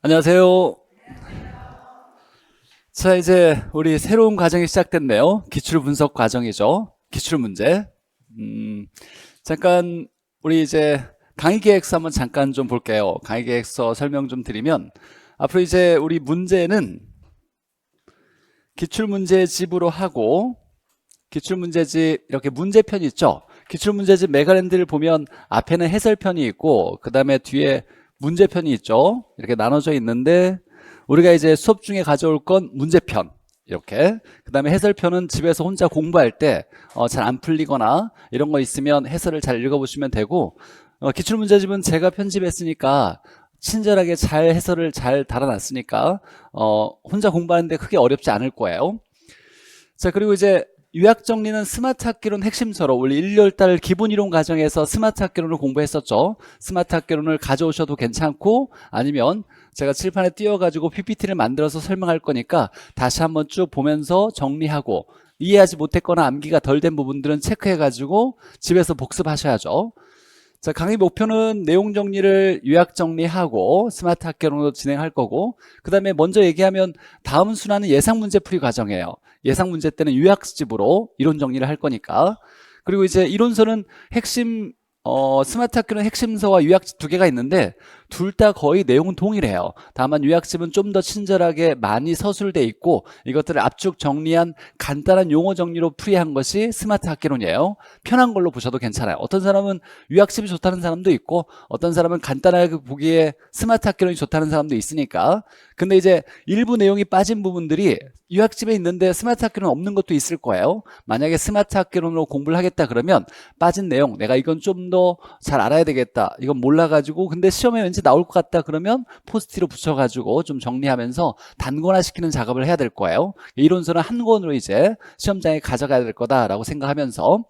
안녕하세요. 자, 이제 우리 새로운 과정이 시작됐네요. 기출 분석 과정이죠. 기출 문제. 음, 잠깐 우리 이제 강의 계획서 한번 잠깐 좀 볼게요. 강의 계획서 설명 좀 드리면 앞으로 이제 우리 문제는 기출 문제집으로 하고 기출 문제집 이렇게 문제편이 있죠. 기출 문제집 메가랜드를 보면 앞에는 해설편이 있고 그 다음에 뒤에 문제편이 있죠. 이렇게 나눠져 있는데 우리가 이제 수업 중에 가져올 건 문제편 이렇게 그 다음에 해설편은 집에서 혼자 공부할 때 잘 안 풀리거나 이런 거 있으면 해설을 잘 읽어보시면 되고 기출 문제집은 제가 편집했으니까 친절하게 잘 해설을 잘 달아놨으니까 혼자 공부하는데 크게 어렵지 않을 거예요. 자, 그리고 이제 요약 정리는 스마트 학기론 핵심서로 우리 1, 2월달 기본 이론 과정에서 스마트 학기론을 공부했었죠. 스마트 학기론을 가져오셔도 괜찮고 아니면 제가 칠판에 띄워가지고 PPT를 만들어서 설명할 거니까 다시 한번 쭉 보면서 정리하고 이해하지 못했거나 암기가 덜 된 부분들은 체크해가지고 집에서 복습하셔야죠. 자, 강의 목표는 내용 정리를 요약 정리하고 스마트 학기론으로 진행할 거고 그 다음에 먼저 얘기하면 다음 순환은 예상 문제 풀이 과정이에요. 예상 문제 때는 요약집으로 이론 정리를 할 거니까 그리고 이제 이론서는 핵심 스마트 학기론 핵심서와 요약집 두 개가 있는데 둘 다 거의 내용은 동일해요. 다만 요약집은 좀 더 친절하게 많이 서술돼 있고 이것들을 압축 정리한 간단한 용어 정리로 풀이한 것이 스마트 학기론이에요. 편한 걸로 보셔도 괜찮아요. 어떤 사람은 요약집이 좋다는 사람도 있고 어떤 사람은 간단하게 보기에 스마트 학기론이 좋다는 사람도 있으니까 근데 이제 일부 내용이 빠진 부분들이 요약집에 있는데 스마트 학기론 없는 것도 있을 거예요. 만약에 스마트 학기론으로 공부를 하겠다 그러면 빠진 내용 내가 이건 좀 더 잘 알아야 되겠다 이건 몰라가지고 근데 시험에 왠지 나올 것 같다 그러면 포스트로 붙여가지고 좀 정리하면서 단권화 시키는 작업을 해야 될 거예요. 이론서는 한 권으로 이제 시험장에 가져가야 될 거다라고 생각하면서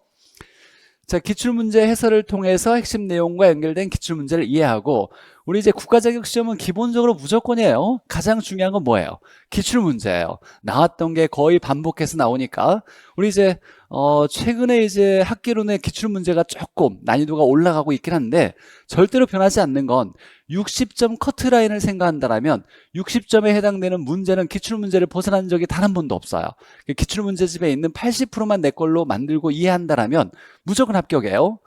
자, 기출문제 해설을 통해서 핵심 내용과 연결된 기출문제를 이해하고 우리 이제 국가자격시험은 기본적으로 무조건이에요. 가장 중요한 건 뭐예요? 기출문제예요. 나왔던 게 거의 반복해서 나오니까 우리 이제 최근에 이제 학기론의 기출문제가 조금 난이도가 올라가고 있긴 한데 절대로 변하지 않는 건 60점 커트라인을 생각한다면 60점에 해당되는 문제는 기출문제를 벗어난 적이 단 한 번도 없어요. 기출문제집에 있는 80%만 내 걸로 만들고 이해한다면 무조건 합격이에요.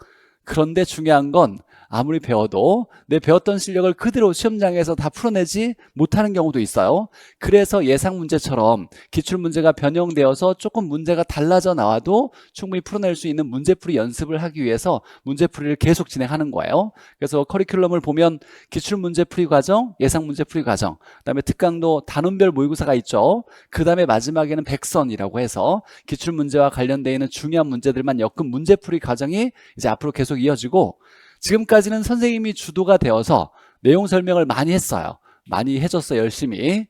그런데 중요한 건 아무리 배워도 내 배웠던 실력을 그대로 시험장에서 다 풀어내지 못하는 경우도 있어요. 그래서 예상 문제처럼 기출문제가 변형되어서 조금 문제가 달라져 나와도 충분히 풀어낼 수 있는 문제풀이 연습을 하기 위해서 문제풀이를 계속 진행하는 거예요. 그래서 커리큘럼을 보면 기출문제풀이 과정, 예상 문제풀이 과정, 그다음에 특강도 단원별 모의고사가 있죠. 그 다음에 마지막에는 백선이라고 해서 기출문제와 관련되어 있는 중요한 문제들만 엮은 문제풀이 과정이 이제 앞으로 계속 이어지고 지금까지는 선생님이 주도가 되어서 내용 설명을 많이 했어요. 많이 해줬어요. 열심히.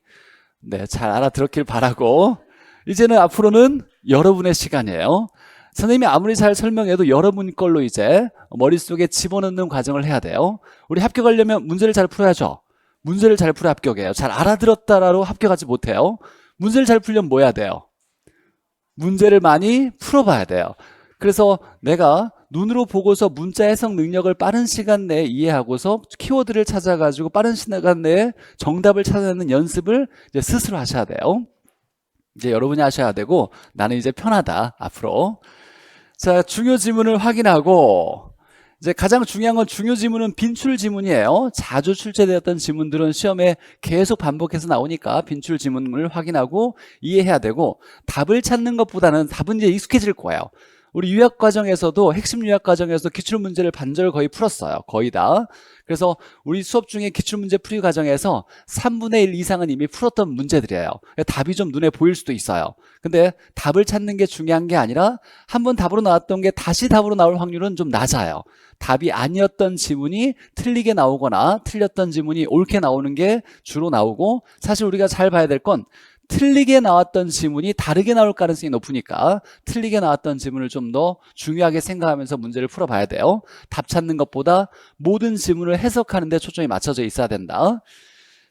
네, 잘 알아들었길 바라고 이제는 앞으로는 여러분의 시간이에요. 선생님이 아무리 잘 설명해도 여러분 걸로 이제 머릿속에 집어넣는 과정을 해야 돼요. 우리 합격하려면 문제를 잘 풀어야죠. 문제를 잘 풀어 합격해요. 잘 알아들었다라고 합격하지 못해요. 문제를 잘 풀려면 뭐 해야 돼요? 문제를 많이 풀어봐야 돼요. 그래서 내가 눈으로 보고서 문자 해석 능력을 빠른 시간 내에 이해하고서 키워드를 찾아가지고 빠른 시간 내에 정답을 찾아내는 연습을 이제 스스로 하셔야 돼요. 이제 여러분이 하셔야 되고 나는 이제 편하다 앞으로. 자, 중요 지문을 확인하고 이제 가장 중요한 건 중요 지문은 빈출 지문이에요. 자주 출제되었던 지문들은 시험에 계속 반복해서 나오니까 빈출 지문을 확인하고 이해해야 되고 답을 찾는 것보다는 답은 이제 익숙해질 거예요. 우리 유학 과정에서도 핵심 유학 과정에서 기출 문제를 반절 거의 풀었어요. 거의 다. 그래서 우리 수업 중에 기출 문제 풀이 과정에서 3분의 1 이상은 이미 풀었던 문제들이에요. 답이 좀 눈에 보일 수도 있어요. 근데 답을 찾는 게 중요한 게 아니라 한번 답으로 나왔던 게 다시 답으로 나올 확률은 좀 낮아요. 답이 아니었던 지문이 틀리게 나오거나 틀렸던 지문이 옳게 나오는 게 주로 나오고 사실 우리가 잘 봐야 될 건 틀리게 나왔던 지문이 다르게 나올 가능성이 높으니까 틀리게 나왔던 지문을 좀 더 중요하게 생각하면서 문제를 풀어봐야 돼요. 답 찾는 것보다 모든 지문을 해석하는 데 초점이 맞춰져 있어야 된다.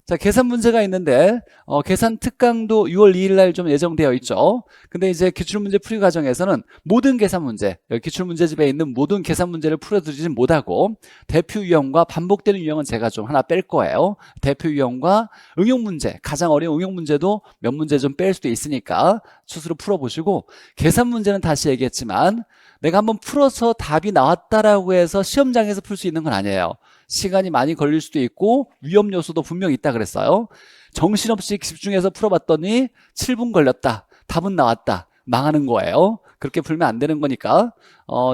자, 계산 문제가 있는데 계산 특강도 6월 2일 날 좀 예정되어 있죠. 근데 이제 기출문제 풀이 과정에서는 모든 계산 문제, 여기 기출문제집에 있는 모든 계산 문제를 풀어드리진 못하고 대표 유형과 반복되는 유형은 제가 좀 하나 뺄 거예요. 대표 유형과 응용 문제, 가장 어려운 응용 문제도 몇 문제 좀 뺄 수도 있으니까 스스로 풀어보시고, 계산 문제는 다시 얘기했지만 내가 한번 풀어서 답이 나왔다라고 해서 시험장에서 풀 수 있는 건 아니에요. 시간이 많이 걸릴 수도 있고 위험 요소도 분명히 있다 그랬어요. 정신없이 집중해서 풀어봤더니 7분 걸렸다. 답은 나왔다. 망하는 거예요. 그렇게 풀면 안 되는 거니까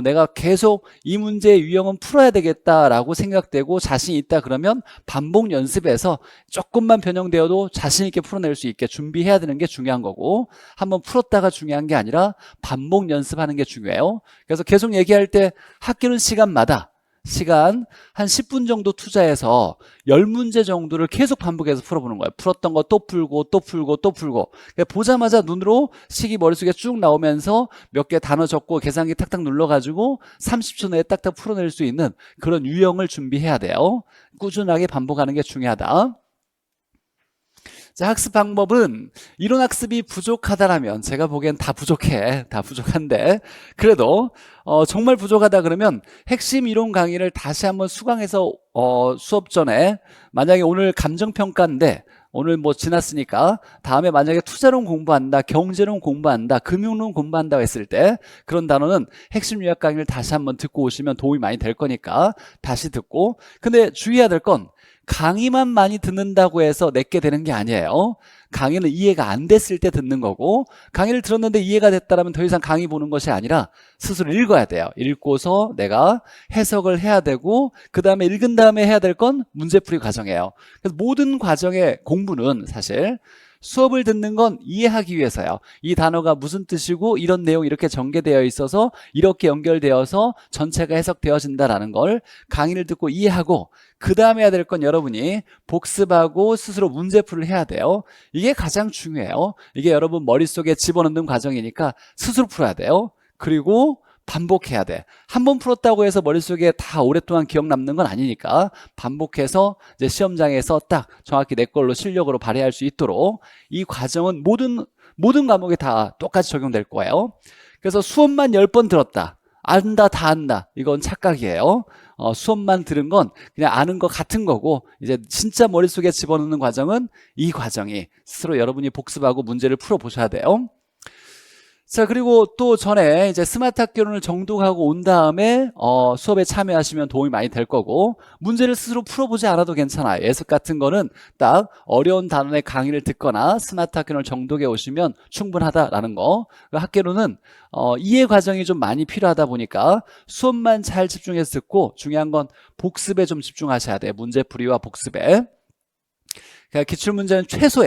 내가 계속 이 문제의 유형은 풀어야 되겠다라고 생각되고 자신 있다 그러면 반복 연습해서 조금만 변형되어도 자신 있게 풀어낼 수 있게 준비해야 되는 게 중요한 거고, 한번 풀었다가 중요한 게 아니라 반복 연습하는 게 중요해요. 그래서 계속 얘기할 때 학교는 시간마다 시간 한 10분 정도 투자해서 10문제 정도를 계속 반복해서 풀어보는 거예요. 풀었던 거 또 풀고 또 풀고 또 풀고, 보자마자 눈으로 식이 머릿속에 쭉 나오면서 몇 개 단어 적고 계산기 탁탁 눌러가지고 30초 내에 딱딱 풀어낼 수 있는 그런 유형을 준비해야 돼요. 꾸준하게 반복하는 게 중요하다. 자, 학습 방법은 이론 학습이 부족하다라면, 제가 보기엔 다 부족해. 다 부족한데 그래도 정말 부족하다 그러면 핵심 이론 강의를 다시 한번 수강해서 수업 전에, 만약에 오늘 감정평가인데 오늘 뭐 지났으니까 다음에 만약에 투자론 공부한다, 경제론 공부한다, 금융론 공부한다고 했을 때 그런 단어는 핵심 요약 강의를 다시 한번 듣고 오시면 도움이 많이 될 거니까 다시 듣고. 근데 주의해야 될 건 강의만 많이 듣는다고 해서 내게 되는 게 아니에요. 강의는 이해가 안 됐을 때 듣는 거고, 강의를 들었는데 이해가 됐다면 더 이상 강의 보는 것이 아니라 스스로 읽어야 돼요. 읽고서 내가 해석을 해야 되고, 그 다음에 읽은 다음에 해야 될 건 문제풀이 과정이에요. 그래서 모든 과정의 공부는 사실 수업을 듣는 건 이해하기 위해서요. 이 단어가 무슨 뜻이고 이런 내용이 이렇게 전개되어 있어서 이렇게 연결되어서 전체가 해석되어진다라는 걸 강의를 듣고 이해하고, 그 다음에 해야 될 건 여러분이 복습하고 스스로 문제풀이를 해야 돼요. 이게 가장 중요해요. 이게 여러분 머릿속에 집어넣는 과정이니까 스스로 풀어야 돼요. 그리고 반복해야 돼. 한 번 풀었다고 해서 머릿속에 다 오랫동안 기억 남는 건 아니니까 반복해서 이제 시험장에서 딱 정확히 내 걸로 실력으로 발휘할 수 있도록 이 과정은 모든 과목에 다 똑같이 적용될 거예요. 그래서 수업만 10번 들었다, 안다, 다 안다, 이건 착각이에요. 수업만 들은 건 그냥 아는 거 같은 거고, 이제 진짜 머릿속에 집어넣는 과정은 이 과정이 스스로 여러분이 복습하고 문제를 풀어보셔야 돼요. 자, 그리고 또 전에 이제 스마트 학교론을 정독하고 온 다음에 수업에 참여하시면 도움이 많이 될 거고, 문제를 스스로 풀어보지 않아도 괜찮아요. 예습 같은 거는 딱 어려운 단원의 강의를 듣거나 스마트 학교론을 정독해 오시면 충분하다라는 거. 학교론은 이해 과정이 좀 많이 필요하다 보니까 수업만 잘 집중해서 듣고, 중요한 건 복습에 좀 집중하셔야 돼요. 문제풀이와 복습에. 그러니까 기출문제는 최소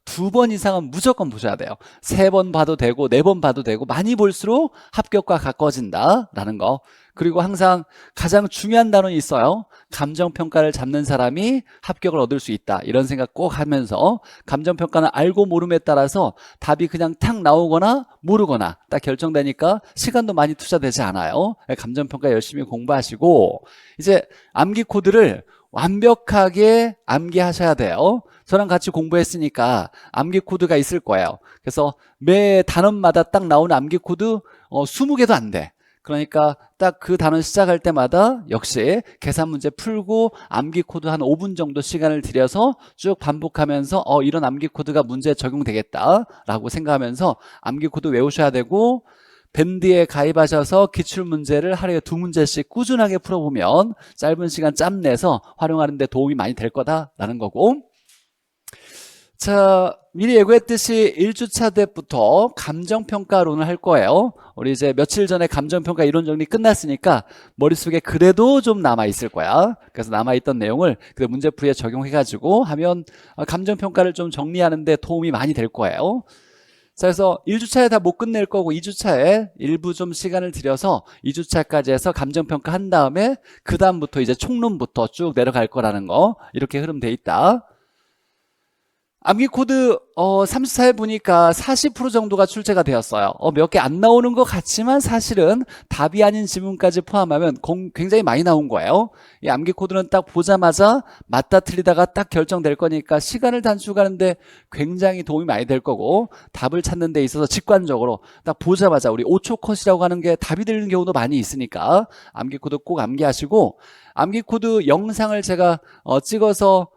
2번 이상은 무조건 보셔야 돼요. 3번 봐도 되고 4번 봐도 되고, 많이 볼수록 합격과 가까워진다라는 거. 그리고 항상 가장 중요한 단원이 있어요. 감정평가를 잡는 사람이 합격을 얻을 수 있다, 이런 생각 꼭 하면서, 감정평가는 알고 모름에 따라서 답이 그냥 탁 나오거나 모르거나 딱 결정되니까 시간도 많이 투자되지 않아요. 감정평가 열심히 공부하시고, 이제 암기 코드를 완벽하게 암기하셔야 돼요. 저랑 같이 공부했으니까 암기 코드가 있을 거예요. 그래서 매 단원마다 딱 나오는 암기 코드 20개도 안 돼. 그러니까 딱 그 단원 시작할 때마다 역시 계산 문제 풀고 암기 코드 한 5분 정도 시간을 들여서 쭉 반복하면서 이런 암기 코드가 문제에 적용되겠다라고 생각하면서 암기 코드 외우셔야 되고, 밴드에 가입하셔서 기출문제를 하루에 2문제씩 꾸준하게 풀어보면 짧은 시간 짬 내서 활용하는 데 도움이 많이 될 거다라는 거고. 자, 미리 예고했듯이 1주차 때부터 감정평가론을 할 거예요. 우리 이제 며칠 전에 감정평가 이론 정리 끝났으니까 머릿속에 그래도 좀 남아있을 거야. 그래서 남아있던 내용을 그 문제풀이에 적용해가지고 하면 감정평가를 좀 정리하는 데 도움이 많이 될 거예요. 자, 그래서 1주차에 다 못 끝낼 거고 2주차에 일부 좀 시간을 들여서 2주차까지 해서 감정평가 한 다음에 그 다음부터 이제 총론부터 쭉 내려갈 거라는 거, 이렇게 흐름 돼 있다. 암기 코드 34에 보니까 40% 정도가 출제가 되었어요. 몇 개 안 나오는 것 같지만 사실은 답이 아닌 지문까지 포함하면 굉장히 많이 나온 거예요. 이 암기 코드는 딱 보자마자 맞다 틀리다가 딱 결정될 거니까 시간을 단축하는데 굉장히 도움이 많이 될 거고, 답을 찾는 데 있어서 직관적으로 딱 보자마자 우리 5초 컷이라고 하는 게 답이 되는 경우도 많이 있으니까 암기 코드 꼭 암기하시고, 암기 코드 영상을 제가 찍어서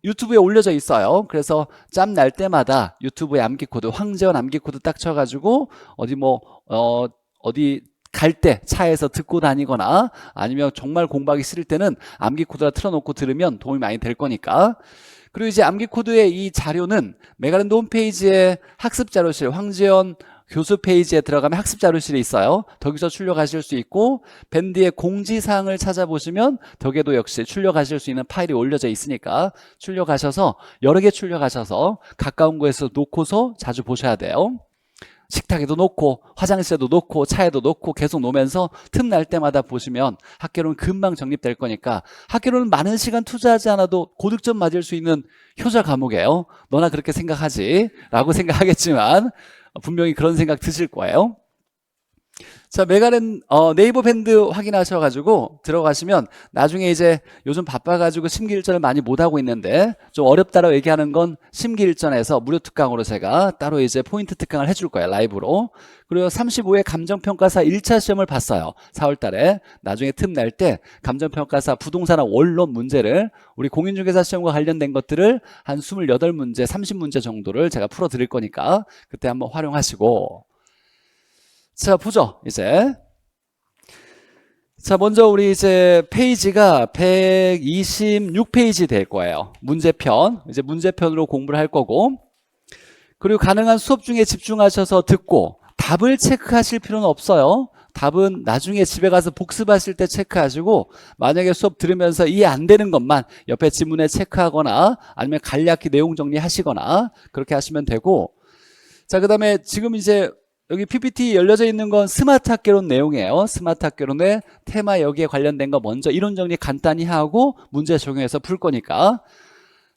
유튜브에 올려져 있어요. 그래서 짬 날 때마다 유튜브에 암기 코드, 황재원 암기 코드 딱 쳐가지고 어디 갈 때 차에서 듣고 다니거나 아니면 정말 공부하기 싫을 때는 암기 코드라 틀어놓고 들으면 도움이 많이 될 거니까. 그리고 이제 암기 코드의 이 자료는 메가랜드 홈페이지에 학습 자료실 황재원 교수 페이지에 들어가면 학습 자료실이 있어요. 거기서 출력하실 수 있고, 밴드의 공지사항을 찾아보시면 덕에도 역시 출력하실 수 있는 파일이 올려져 있으니까 출력하셔서 여러 개 출력하셔서 가까운 곳에서 놓고서 자주 보셔야 돼요. 식탁에도 놓고 화장실에도 놓고 차에도 놓고 계속 놓으면서 틈날 때마다 보시면 학교로는 금방 정립될 거니까, 학교로는 많은 시간 투자하지 않아도 고득점 맞을 수 있는 효자 과목이에요. 너나 그렇게 생각하지? 라고 생각하겠지만 분명히 그런 생각 드실 거예요. 자, 네이버 밴드 확인하셔가지고 들어가시면 나중에 이제 요즘 바빠가지고 심기일전을 많이 못하고 있는데 좀 어렵다라고 얘기하는 건 심기일전에서 무료 특강으로 제가 따로 이제 포인트 특강을 해줄 거예요, 라이브로. 그리고 35회 감정평가사 1차 시험을 봤어요, 4월 달에. 나중에 틈 날 때 감정평가사 부동산학 원론 문제를, 우리 공인중개사 시험과 관련된 것들을 한 28문제, 30문제 정도를 제가 풀어 드릴 거니까 그때 한번 활용하시고. 자, 보죠, 이제. 자, 먼저 우리 이제 페이지가 126페이지 될 거예요. 문제편. 이제 문제편으로 공부를 할 거고. 그리고 가능한 수업 중에 집중하셔서 듣고 답을 체크하실 필요는 없어요. 답은 나중에 집에 가서 복습하실 때 체크하시고, 만약에 수업 들으면서 이해 안 되는 것만 옆에 지문에 체크하거나 아니면 간략히 내용 정리하시거나 그렇게 하시면 되고. 자, 그 다음에 지금 이제 여기 PPT 열려져 있는 건 스마트 학개론 내용이에요. 스마트 학개론의 테마, 여기에 관련된 거 먼저 이론 정리 간단히 하고 문제 적용해서 풀 거니까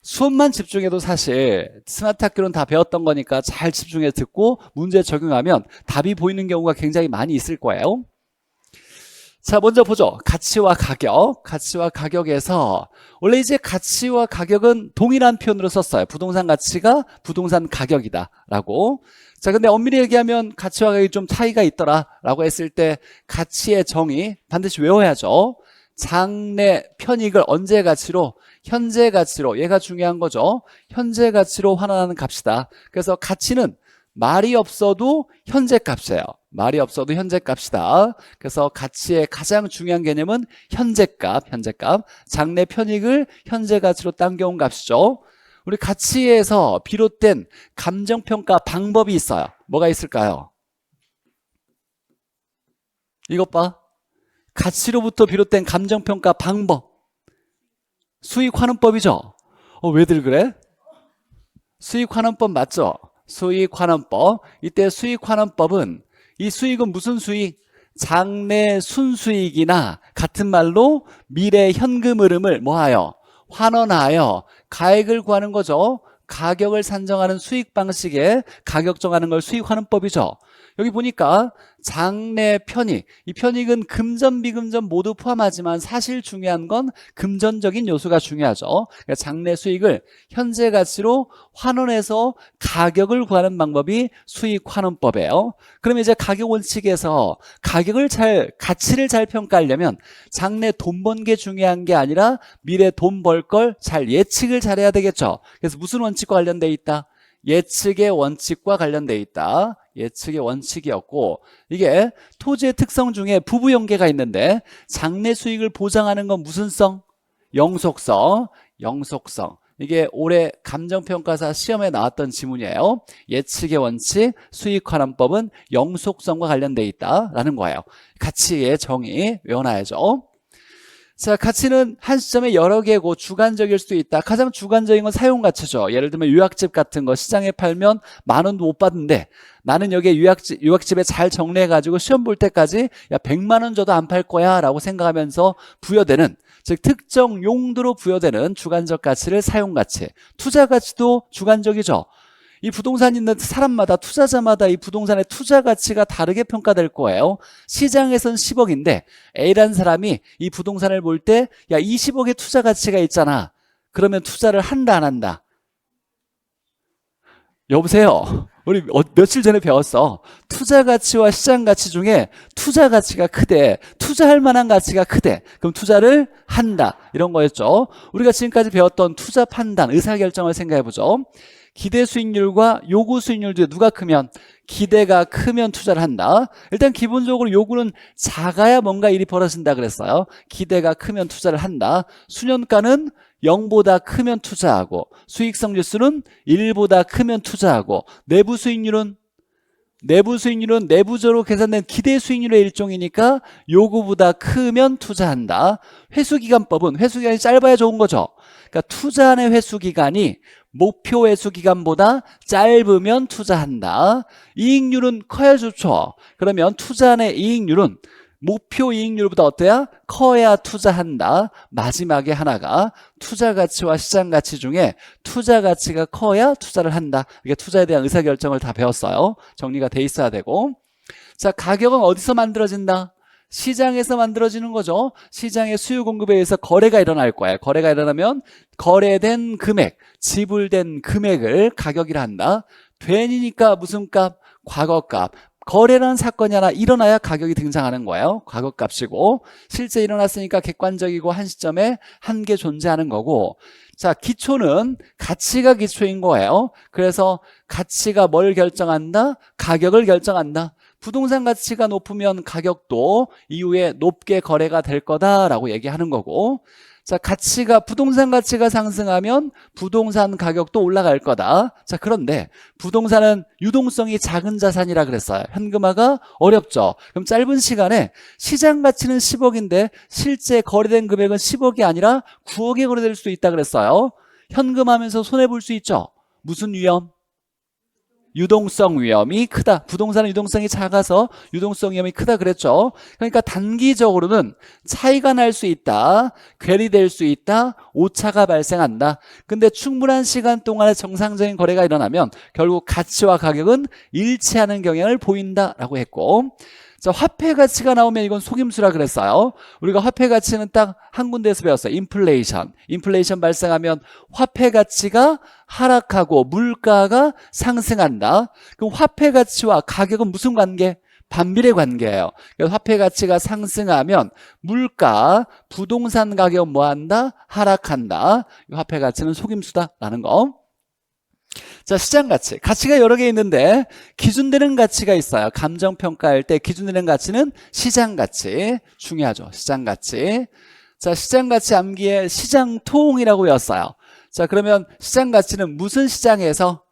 수업만 집중해도 사실 스마트 학개론 다 배웠던 거니까 잘 집중해서 듣고 문제 적용하면 답이 보이는 경우가 굉장히 많이 있을 거예요. 자, 먼저 보죠. 가치와 가격. 가치와 가격에서 원래 이제 가치와 가격은 동일한 표현으로 썼어요. 부동산 가치가 부동산 가격이다 라고. 자, 근데 엄밀히 얘기하면 가치와 가격이 좀 차이가 있더라 라고 했을 때 가치의 정의 반드시 외워야죠. 장래 편익을 언제 가치로? 현재 가치로. 얘가 중요한 거죠. 현재 가치로 환원하는 값이다. 그래서 가치는 말이 없어도 현재 값이에요. 말이 없어도 현재 값이다. 그래서 가치의 가장 중요한 개념은 현재값, 현재값. 장래 편익을 현재 가치로 당겨온 값이죠. 우리 가치에서 비롯된 감정평가 방법이 있어요. 뭐가 있을까요? 이것 봐. 가치로부터 비롯된 감정평가 방법. 수익환원법이죠. 왜들 그래? 수익환원법 맞죠? 수익환원법. 이때 수익환원법은, 이 수익은 무슨 수익? 장래 순수익이나 같은 말로 미래 현금 흐름을 뭐하여? 환원하여 가액을 구하는 거죠. 가격을 산정하는 수익 방식의 가격 정하는 걸 수익환원법이죠. 여기 보니까 장래 편익, 이 편익은 금전 비금전 모두 포함하지만 사실 중요한 건 금전적인 요소가 중요하죠. 그러니까 장래 수익을 현재 가치로 환원해서 가격을 구하는 방법이 수익환원법이에요. 그러면 이제 가격 원칙에서 가치를 잘 평가하려면 장래 돈 번 게 중요한 게 아니라 미래 돈 벌 걸 잘 예측을 잘해야 되겠죠. 그래서 무슨 원칙과 관련돼 있다? 예측의 원칙과 관련돼 있다. 예측의 원칙이었고, 이게 토지의 특성 중에 부부연계가 있는데 장래 수익을 보장하는 건 무슨 성? 영속성. 영속성. 이게 올해 감정평가사 시험에 나왔던 지문이에요. 예측의 원칙, 수익환원법은 영속성과 관련돼 있다라는 거예요. 가치의 정의 외워놔야죠. 자, 가치는 한 시점에 여러 개고 주관적일 수도 있다. 가장 주관적인 건 사용가치죠. 예를 들면 유학집 같은 거 시장에 팔면 10,000원도 못 받는데 나는 여기에 유학집에 잘 정리해가지고 시험 볼 때까지 야 100만 원 줘도 안 팔 거야 라고 생각하면서 부여되는, 즉 특정 용도로 부여되는 주관적 가치를 사용가치. 투자가치도 주관적이죠. 이 부동산 있는 사람마다, 투자자마다 이 부동산의 투자 가치가 다르게 평가될 거예요. 시장에선 10억인데 A라는 사람이 이 부동산을 볼 때 야 20억의 투자 가치가 있잖아. 그러면 투자를 한다 안 한다? 여보세요. 우리 며칠 전에 배웠어. 투자 가치와 시장 가치 중에 투자 가치가 크대. 투자할 만한 가치가 크대. 그럼 투자를 한다. 이런 거였죠. 우리가 지금까지 배웠던 투자 판단, 의사결정을 생각해보죠. 기대 수익률과 요구 수익률 중에 누가 크면? 기대가 크면 투자를 한다. 일단 기본적으로 요구는 작아야 뭔가 일이 벌어진다 그랬어요. 기대가 크면 투자를 한다. 수년가는 0보다 크면 투자하고, 수익성 지수는 1보다 크면 투자하고, 내부 수익률은 내부적으로 계산된 기대 수익률의 일종이니까 요구보다 크면 투자한다. 회수기간법은 회수기간이 짧아야 좋은 거죠. 그러니까 투자한의 회수기간이 목표 회수기간보다 짧으면 투자한다. 이익률은 커야 좋죠. 그러면 투자한의 이익률은 목표 이익률보다 어때야? 커야 투자한다. 마지막에 하나가 투자 가치와 시장 가치 중에 투자 가치가 커야 투자를 한다. 이게 투자에 대한 의사결정을 다 배웠어요. 정리가 돼 있어야 되고. 자, 가격은 어디서 만들어진다? 시장에서 만들어지는 거죠. 시장의 수요 공급에 의해서 거래가 일어날 거예요. 거래가 일어나면 거래된 금액, 지불된 금액을 가격이라 한다. 된이니까 무슨 값? 과거값. 거래라는 사건이 하나 일어나야 가격이 등장하는 거예요. 과거값이고, 실제 일어났으니까 객관적이고 한 시점에 한 개 존재하는 거고. 자, 기초는 가치가 기초인 거예요. 그래서 가치가 뭘 결정한다? 가격을 결정한다. 부동산 가치가 높으면 가격도 이후에 높게 거래가 될 거다라고 얘기하는 거고, 자, 부동산 가치가 상승하면 부동산 가격도 올라갈 거다. 자, 그런데 부동산은 유동성이 작은 자산이라 그랬어요. 현금화가 어렵죠. 그럼 짧은 시간에 시장 가치는 10억인데 실제 거래된 금액은 10억이 아니라 9억에 거래될 수 있다 그랬어요. 현금하면서 손해볼 수 있죠. 무슨 위험? 유동성 위험이 크다. 부동산은 유동성이 작아서 유동성 위험이 크다 그랬죠. 그러니까 단기적으로는 차이가 날 수 있다. 괴리될 수 있다. 오차가 발생한다. 근데 충분한 시간 동안에 정상적인 거래가 일어나면 결국 가치와 가격은 일치하는 경향을 보인다라고 했고, 자, 화폐 가치가 나오면 이건 속임수라 그랬어요. 우리가 화폐 가치는 딱 한 군데에서 배웠어요. 인플레이션 발생하면 화폐 가치가 하락하고 물가가 상승한다. 그럼 화폐 가치와 가격은 무슨 관계? 반비례 관계예요. 그래서 화폐 가치가 상승하면 물가, 부동산 가격은 뭐한다? 하락한다. 화폐 가치는 속임수다라는 거. 자, 시장 가치. 가치가 여러 개 있는데 기준되는 가치가 있어요. 감정평가할 때 기준되는 가치는 시장 가치. 중요하죠. 시장 가치. 자, 시장 가치 암기에 시장통이라고 외웠어요. 자, 그러면 시장 가치는 무슨 시장에서?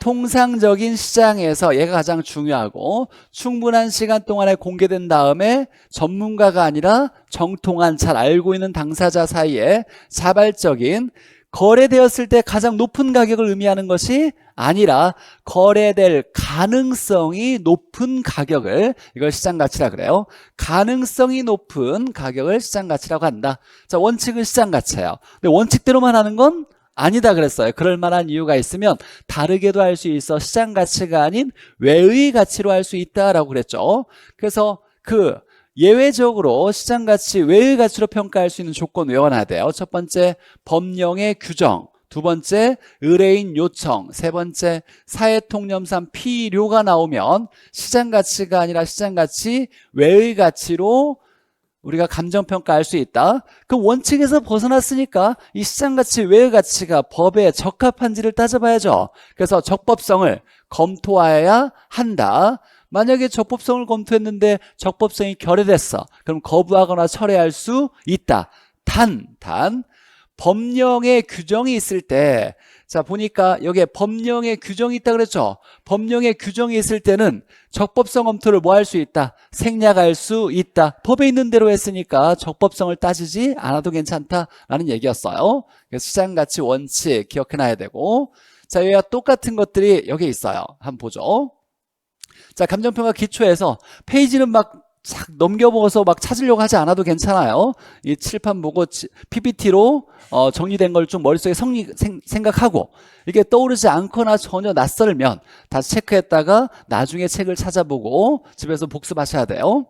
통상적인 시장에서 얘가 가장 중요하고, 충분한 시간 동안에 공개된 다음에 전문가가 아니라 정통한 잘 알고 있는 당사자 사이에 자발적인, 거래되었을 때 가장 높은 가격을 의미하는 것이 아니라 거래될 가능성이 높은 가격을, 이걸 시장가치라 그래요. 가능성이 높은 가격을 시장가치라고 한다. 자, 원칙은 시장가치예요. 근데 원칙대로만 하는 건 아니다 그랬어요. 그럴 만한 이유가 있으면 다르게도 할 수 있어. 시장가치가 아닌 외의 가치로 할 수 있다라고 그랬죠. 그래서 예외적으로 시장가치, 외의 가치로 평가할 수 있는 조건 외워놔야 돼요. 첫 번째, 법령의 규정. 두 번째, 의뢰인 요청. 세 번째, 사회통념상 필요가 나오면 시장가치가 아니라 시장가치, 외의 가치로 우리가 감정평가할 수 있다. 그 원칙에서 벗어났으니까 이 시장가치, 외의 가치가 법에 적합한지를 따져봐야죠. 그래서 적법성을 검토해야 한다. 만약에 적법성을 검토했는데 적법성이 결여됐어. 그럼 거부하거나 철회할 수 있다. 단 법령에 규정이 있을 때, 자, 보니까 여기에 법령에 규정이 있다 그랬죠? 법령에 규정이 있을 때는 적법성 검토를 뭐 할 수 있다? 생략할 수 있다. 법에 있는 대로 했으니까 적법성을 따지지 않아도 괜찮다라는 얘기였어요. 그래서 시장가치 원칙 기억해놔야 되고, 자, 여기가 똑같은 것들이 여기 있어요. 한번 보죠. 자, 감정평가 기초에서 페이지는 막 넘겨보고서 막 찾으려고 하지 않아도 괜찮아요. 이 칠판 보고 PPT로 정리된 걸 좀 머릿속에 생각하고, 이게 떠오르지 않거나 전혀 낯설면 다시 체크했다가 나중에 책을 찾아보고 집에서 복습하셔야 돼요.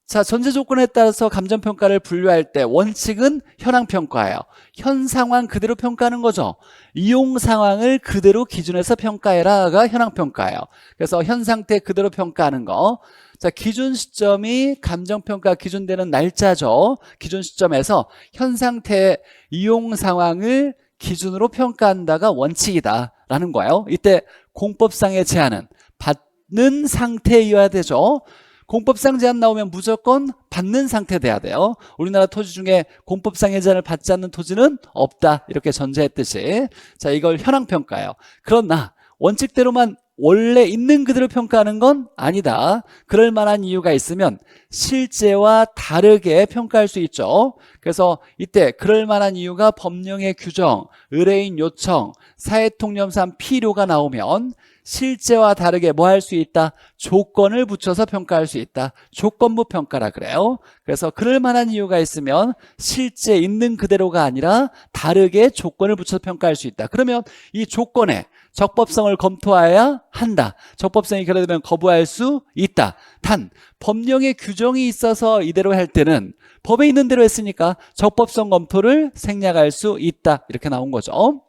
자, 전제 조건에 따라서 감정평가를 분류할 때 원칙은 현황평가예요. 현 상황 그대로 평가하는 거죠. 이용 상황을 그대로 기준해서 평가해라가 현황평가예요. 그래서 현 상태 그대로 평가하는 거. 자, 기준 시점이 감정평가 기준되는 날짜죠. 기준 시점에서 현 상태 이용 상황을 기준으로 평가한다가 원칙이다라는 거예요. 이때 공법상의 제한은 받는 상태여야 되죠. 공법상 제한 나오면 무조건 받는 상태 돼야 돼요. 우리나라 토지 중에 공법상의 제한을 받지 않는 토지는 없다, 이렇게 전제했듯이. 자, 이걸 현황평가예요. 그러나 원칙대로만 원래 있는 그대로 평가하는 건 아니다. 그럴 만한 이유가 있으면 실제와 다르게 평가할 수 있죠. 그래서 이때 그럴 만한 이유가 법령의 규정, 의뢰인 요청, 사회통념상 필요가 나오면 실제와 다르게 뭐 할 수 있다? 조건을 붙여서 평가할 수 있다. 조건부 평가라 그래요. 그래서 그럴 만한 이유가 있으면 실제 있는 그대로가 아니라 다르게 조건을 붙여서 평가할 수 있다. 그러면 이 조건에 적법성을 검토해야 한다. 적법성이 결여되면 거부할 수 있다. 단 법령의 규정이 있어서 이대로 할 때는 법에 있는 대로 했으니까 적법성 검토를 생략할 수 있다. 이렇게 나온 거죠.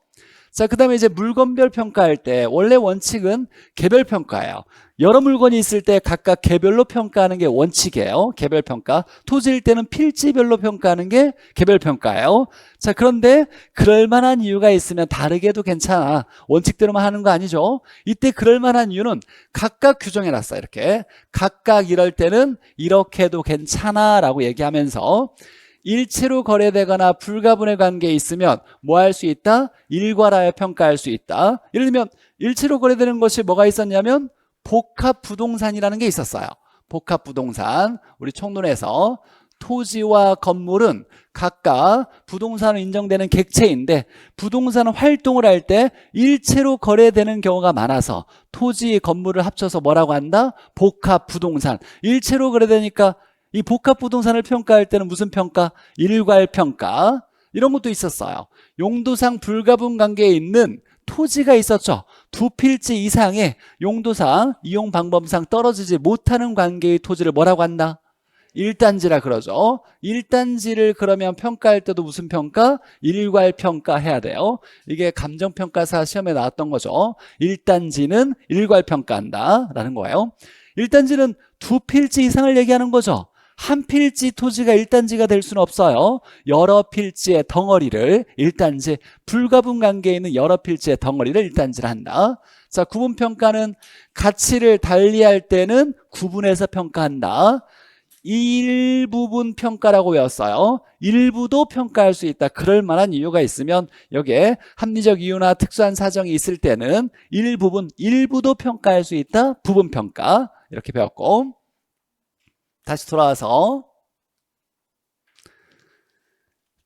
자, 그 다음에 이제 물건별 평가할 때 원래 원칙은 개별 평가예요. 여러 물건이 있을 때 각각 개별로 평가하는 게 원칙이에요. 개별 평가. 토지일 때는 필지별로 평가하는 게 개별 평가예요. 자, 그런데 그럴 만한 이유가 있으면 다르게도 괜찮아. 원칙대로만 하는 거 아니죠. 이때 그럴 만한 이유는 각각 규정해 놨어요. 이렇게 각각 이럴 때는 이렇게도 괜찮아 라고 얘기하면서 일체로 거래되거나 불가분의 관계에 있으면 뭐 할 수 있다? 일괄하여 평가할 수 있다. 예를 들면 일체로 거래되는 것이 뭐가 있었냐면 복합부동산이라는 게 있었어요. 복합부동산. 우리 총론에서 토지와 건물은 각각 부동산으로 인정되는 객체인데 부동산 활동을 할 때 일체로 거래되는 경우가 많아서 토지, 건물을 합쳐서 뭐라고 한다? 복합부동산. 일체로 거래되니까 이 복합부동산을 평가할 때는 무슨 평가? 일괄평가. 이런 것도 있었어요. 용도상 불가분 관계에 있는 토지가 있었죠. 두 필지 이상의 용도상, 이용 방법상 떨어지지 못하는 관계의 토지를 뭐라고 한다? 일단지라 그러죠. 일단지를 그러면 평가할 때도 무슨 평가? 일괄평가 해야 돼요. 이게 감정평가사 시험에 나왔던 거죠. 일단지는 일괄평가한다 라는 거예요. 일단지는 두 필지 이상을 얘기하는 거죠. 한 필지 토지가 일단지가 될 수는 없어요. 여러 필지의 덩어리를 일단지, 불가분 관계에 있는 여러 필지의 덩어리를 일단지를 한다. 자, 구분평가는 가치를 달리할 때는 구분해서 평가한다. 일부분 평가라고 외웠어요. 일부도 평가할 수 있다. 그럴 만한 이유가 있으면 여기에 합리적 이유나 특수한 사정이 있을 때는 일부도 평가할 수 있다. 부분평가. 이렇게 배웠고, 다시 돌아와서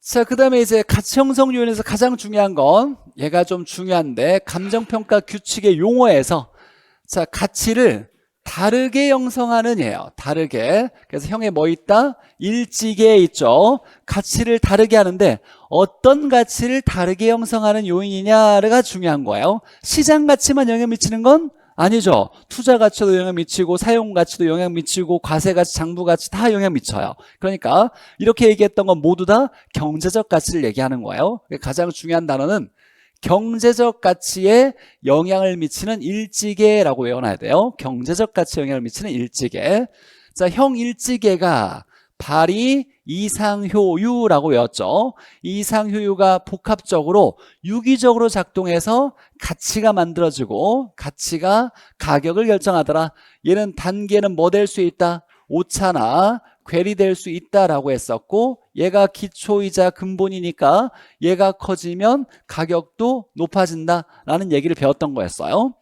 자, 그 다음에 이제 가치 형성 요인에서 가장 중요한 건 얘가 좀 중요한데 감정평가 규칙의 용어에서 자, 가치를 다르게 형성하는 예요. 다르게. 그래서 형에 뭐 있다? 일지계에 있죠. 가치를 다르게 하는데 어떤 가치를 다르게 형성하는 요인이냐가 중요한 거예요. 시장 가치만 영향 미치는 건 아니죠. 투자 가치도 영향 미치고 사용 가치도 영향 미치고 과세 가치, 장부 가치 다 영향 미쳐요. 그러니까 이렇게 얘기했던 건 모두 다 경제적 가치를 얘기하는 거예요. 가장 중요한 단어는 경제적 가치에 영향을 미치는 일지계라고 외워놔야 돼요. 경제적 가치에 영향을 미치는 일지계. 자, 형 일지계가 발의 이상효유라고 외웠죠. 이상효유가 복합적으로 유기적으로 작동해서 가치가 만들어지고 가치가 가격을 결정하더라. 얘는 단계는 뭐 될 수 있다? 오차나 괴리될 수 있다라고 했었고 얘가 기초이자 근본이니까 얘가 커지면 가격도 높아진다라는 얘기를 배웠던 거였어요.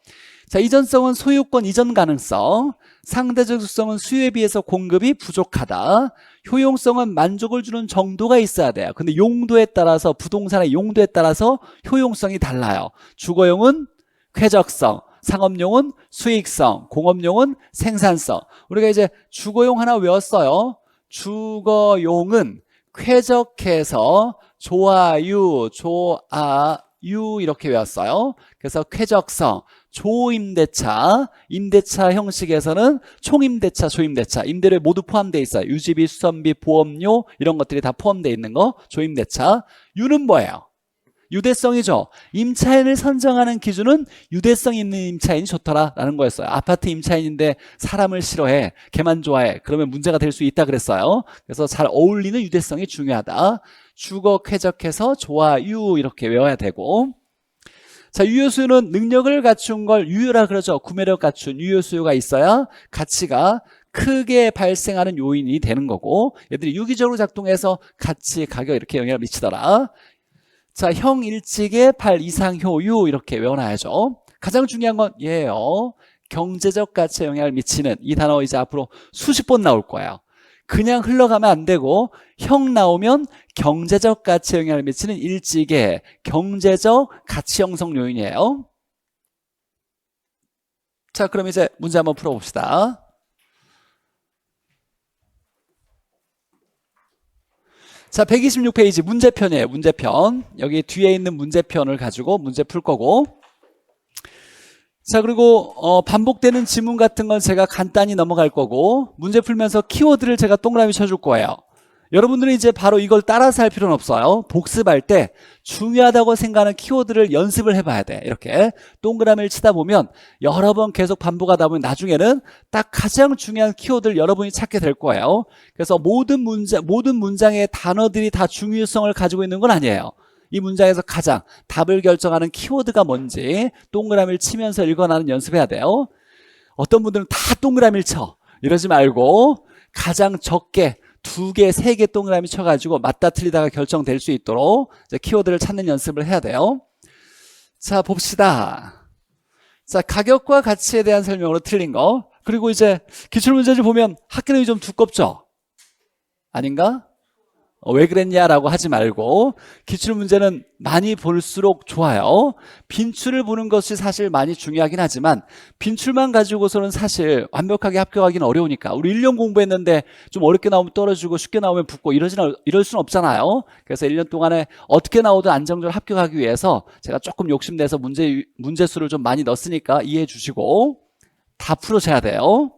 자, 이전성은 소유권 이전 가능성, 상대적 수성은 수요에 비해서 공급이 부족하다, 효용성은 만족을 주는 정도가 있어야 돼요. 근데 용도에 따라서 부동산의 용도에 따라서 효용성이 달라요. 주거용은 쾌적성, 상업용은 수익성, 공업용은 생산성. 우리가 이제 주거용 하나 외웠어요. 주거용은 쾌적해서 좋아유, 좋아유 이렇게 외웠어요. 그래서 쾌적성, 조임대차, 임대차 형식에서는 총임대차, 조임대차, 임대료에 모두 포함되어 있어요. 유지비, 수선비, 보험료 이런 것들이 다 포함되어 있는 거 조임대차. 유는 뭐예요? 유대성이죠. 임차인을 선정하는 기준은 유대성 있는 임차인이 좋더라라는 거였어요. 아파트 임차인인데 사람을 싫어해, 걔만 좋아해, 그러면 문제가 될 수 있다 그랬어요. 그래서 잘 어울리는 유대성이 중요하다. 주거 쾌적해서 좋아유 이렇게 외워야 되고, 자, 유효수요는 능력을 갖춘 걸 유효라 그러죠. 구매력 갖춘 유효수요가 있어야 가치가 크게 발생하는 요인이 되는 거고, 얘들이 유기적으로 작동해서 가치, 가격 이렇게 영향을 미치더라. 자, 형 일찍의 발 이상 효유 이렇게 외워놔야죠. 가장 중요한 건 얘예요. 경제적 가치에 영향을 미치는, 이 단어 이제 앞으로 수십 번 나올 거예요. 그냥 흘러가면 안 되고 형 나오면 경제적 가치에 영향을 미치는 일찍의 경제적 가치 형성 요인이에요. 자, 그럼 이제 문제 한번 풀어봅시다. 자, 126페이지 문제편이에요. 문제편. 여기 뒤에 있는 문제편을 가지고 문제 풀 거고, 자, 그리고 반복되는 지문 같은 건 제가 간단히 넘어갈 거고, 문제 풀면서 키워드를 제가 동그라미 쳐줄 거예요. 여러분들은 이제 바로 이걸 따라서 할 필요는 없어요. 복습할 때 중요하다고 생각하는 키워드를 연습을 해봐야 돼. 이렇게 동그라미를 치다 보면 여러 번 계속 반복하다 보면 나중에는 딱 가장 중요한 키워드를 여러분이 찾게 될 거예요. 그래서 모든 문장의 단어들이 다 중요성을 가지고 있는 건 아니에요. 이 문장에서 가장 답을 결정하는 키워드가 뭔지 동그라미를 치면서 읽어나는 연습해야 돼요. 어떤 분들은 다 동그라미를 쳐. 이러지 말고 가장 적게 2개, 3개 동그라미 쳐가지고 맞다 틀리다가 결정될 수 있도록 이제 키워드를 찾는 연습을 해야 돼요. 자, 봅시다. 자, 가격과 가치에 대한 설명으로 틀린 거. 그리고 이제 기출문제를 보면 학교는 좀 두껍죠? 아닌가? 왜 그랬냐라고 하지 말고 기출문제는 많이 볼수록 좋아요. 빈출을 보는 것이 사실 많이 중요하긴 하지만 빈출만 가지고서는 사실 완벽하게 합격하기는 어려우니까, 우리 1년 공부했는데 좀 어렵게 나오면 떨어지고 쉽게 나오면 붙고 이럴 수는 없잖아요. 그래서 1년 동안에 어떻게 나오든 안정적으로 합격하기 위해서 제가 조금 욕심내서 문제 수를 좀 많이 넣었으니까 이해해 주시고 다 풀어줘야 돼요.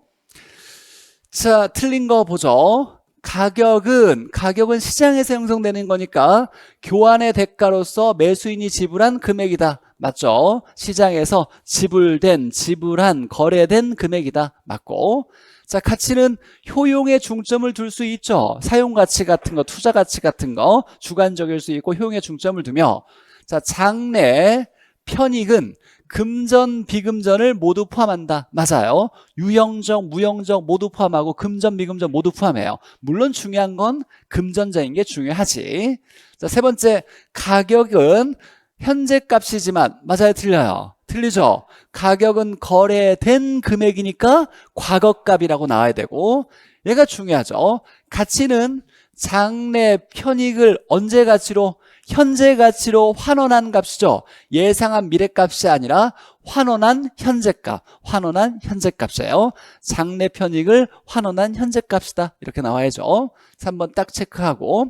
자, 틀린 거 보죠. 가격은 시장에서 형성되는 거니까 교환의 대가로서 매수인이 지불한 금액이다. 맞죠? 시장에서 지불한, 거래된 금액이다. 맞고. 자, 가치는 효용에 중점을 둘 수 있죠. 사용가치 같은 거, 투자가치 같은 거 주관적일 수 있고 효용에 중점을 두며, 자, 장래 편익은 금전, 비금전을 모두 포함한다. 맞아요. 유형적, 무형적 모두 포함하고 금전, 비금전 모두 포함해요. 물론 중요한 건 금전적인 게 중요하지. 자, 세 번째, 가격은 현재 값이지만, 맞아요, 틀려요? 틀리죠? 가격은 거래된 금액이니까 과거값이라고 나와야 되고, 얘가 중요하죠. 가치는 장래 편익을 언제 가치로? 현재 가치로 환원한 값이죠. 예상한 미래값이 아니라 환원한 현재값, 환원한 현재값이에요. 장래 편익을 환원한 현재값이다. 이렇게 나와야죠. 3번 딱 체크하고,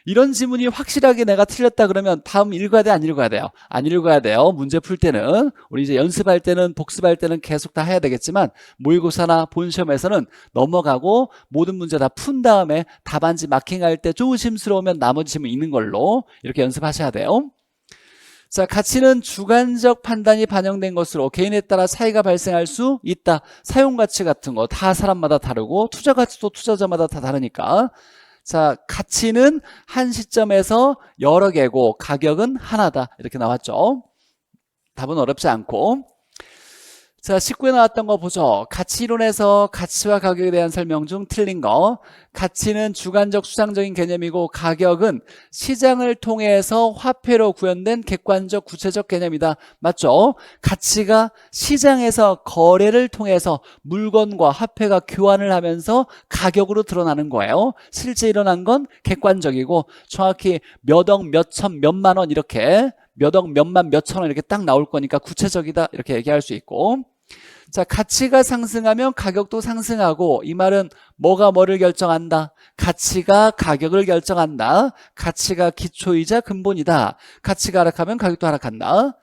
이런 지문이 확실하게 내가 틀렸다 그러면 다음 읽어야 돼, 안 읽어야 돼요? 안 읽어야 돼요. 문제 풀 때는, 우리 이제 연습할 때는, 복습할 때는 계속 다 해야 되겠지만 모의고사나 본시험에서는 넘어가고 모든 문제 다 푼 다음에 답안지 마킹할 때 조심스러우면 나머지 지문 읽는 걸로 이렇게 연습하셔야 돼요. 자, 가치는 주관적 판단이 반영된 것으로 개인에 따라 차이가 발생할 수 있다. 사용가치 같은 거 다 사람마다 다르고 투자가치도 투자자마다 다 다르니까. 자, 가치는 한 시점에서 여러 개고 가격은 하나다. 이렇게 나왔죠. 답은 어렵지 않고. 자, 19에 나왔던 거 보죠. 가치이론에서 가치와 가격에 대한 설명 중 틀린 거. 가치는 주관적 수상적인 개념이고 가격은 시장을 통해서 화폐로 구현된 객관적 구체적 개념이다. 맞죠? 가치가 시장에서 거래를 통해서 물건과 화폐가 교환을 하면서 가격으로 드러나는 거예요. 실제 일어난 건 객관적이고 정확히 몇 억, 몇 천, 몇만 원 이렇게 몇 억, 몇만, 몇천 원 이렇게 딱 나올 거니까 구체적이다 이렇게 얘기할 수 있고. 자, 가치가 상승하면 가격도 상승하고 이 말은 뭐가 뭐를 결정한다? 가치가 가격을 결정한다. 가치가 기초이자 근본이다. 가치가 하락하면 가격도 하락한다.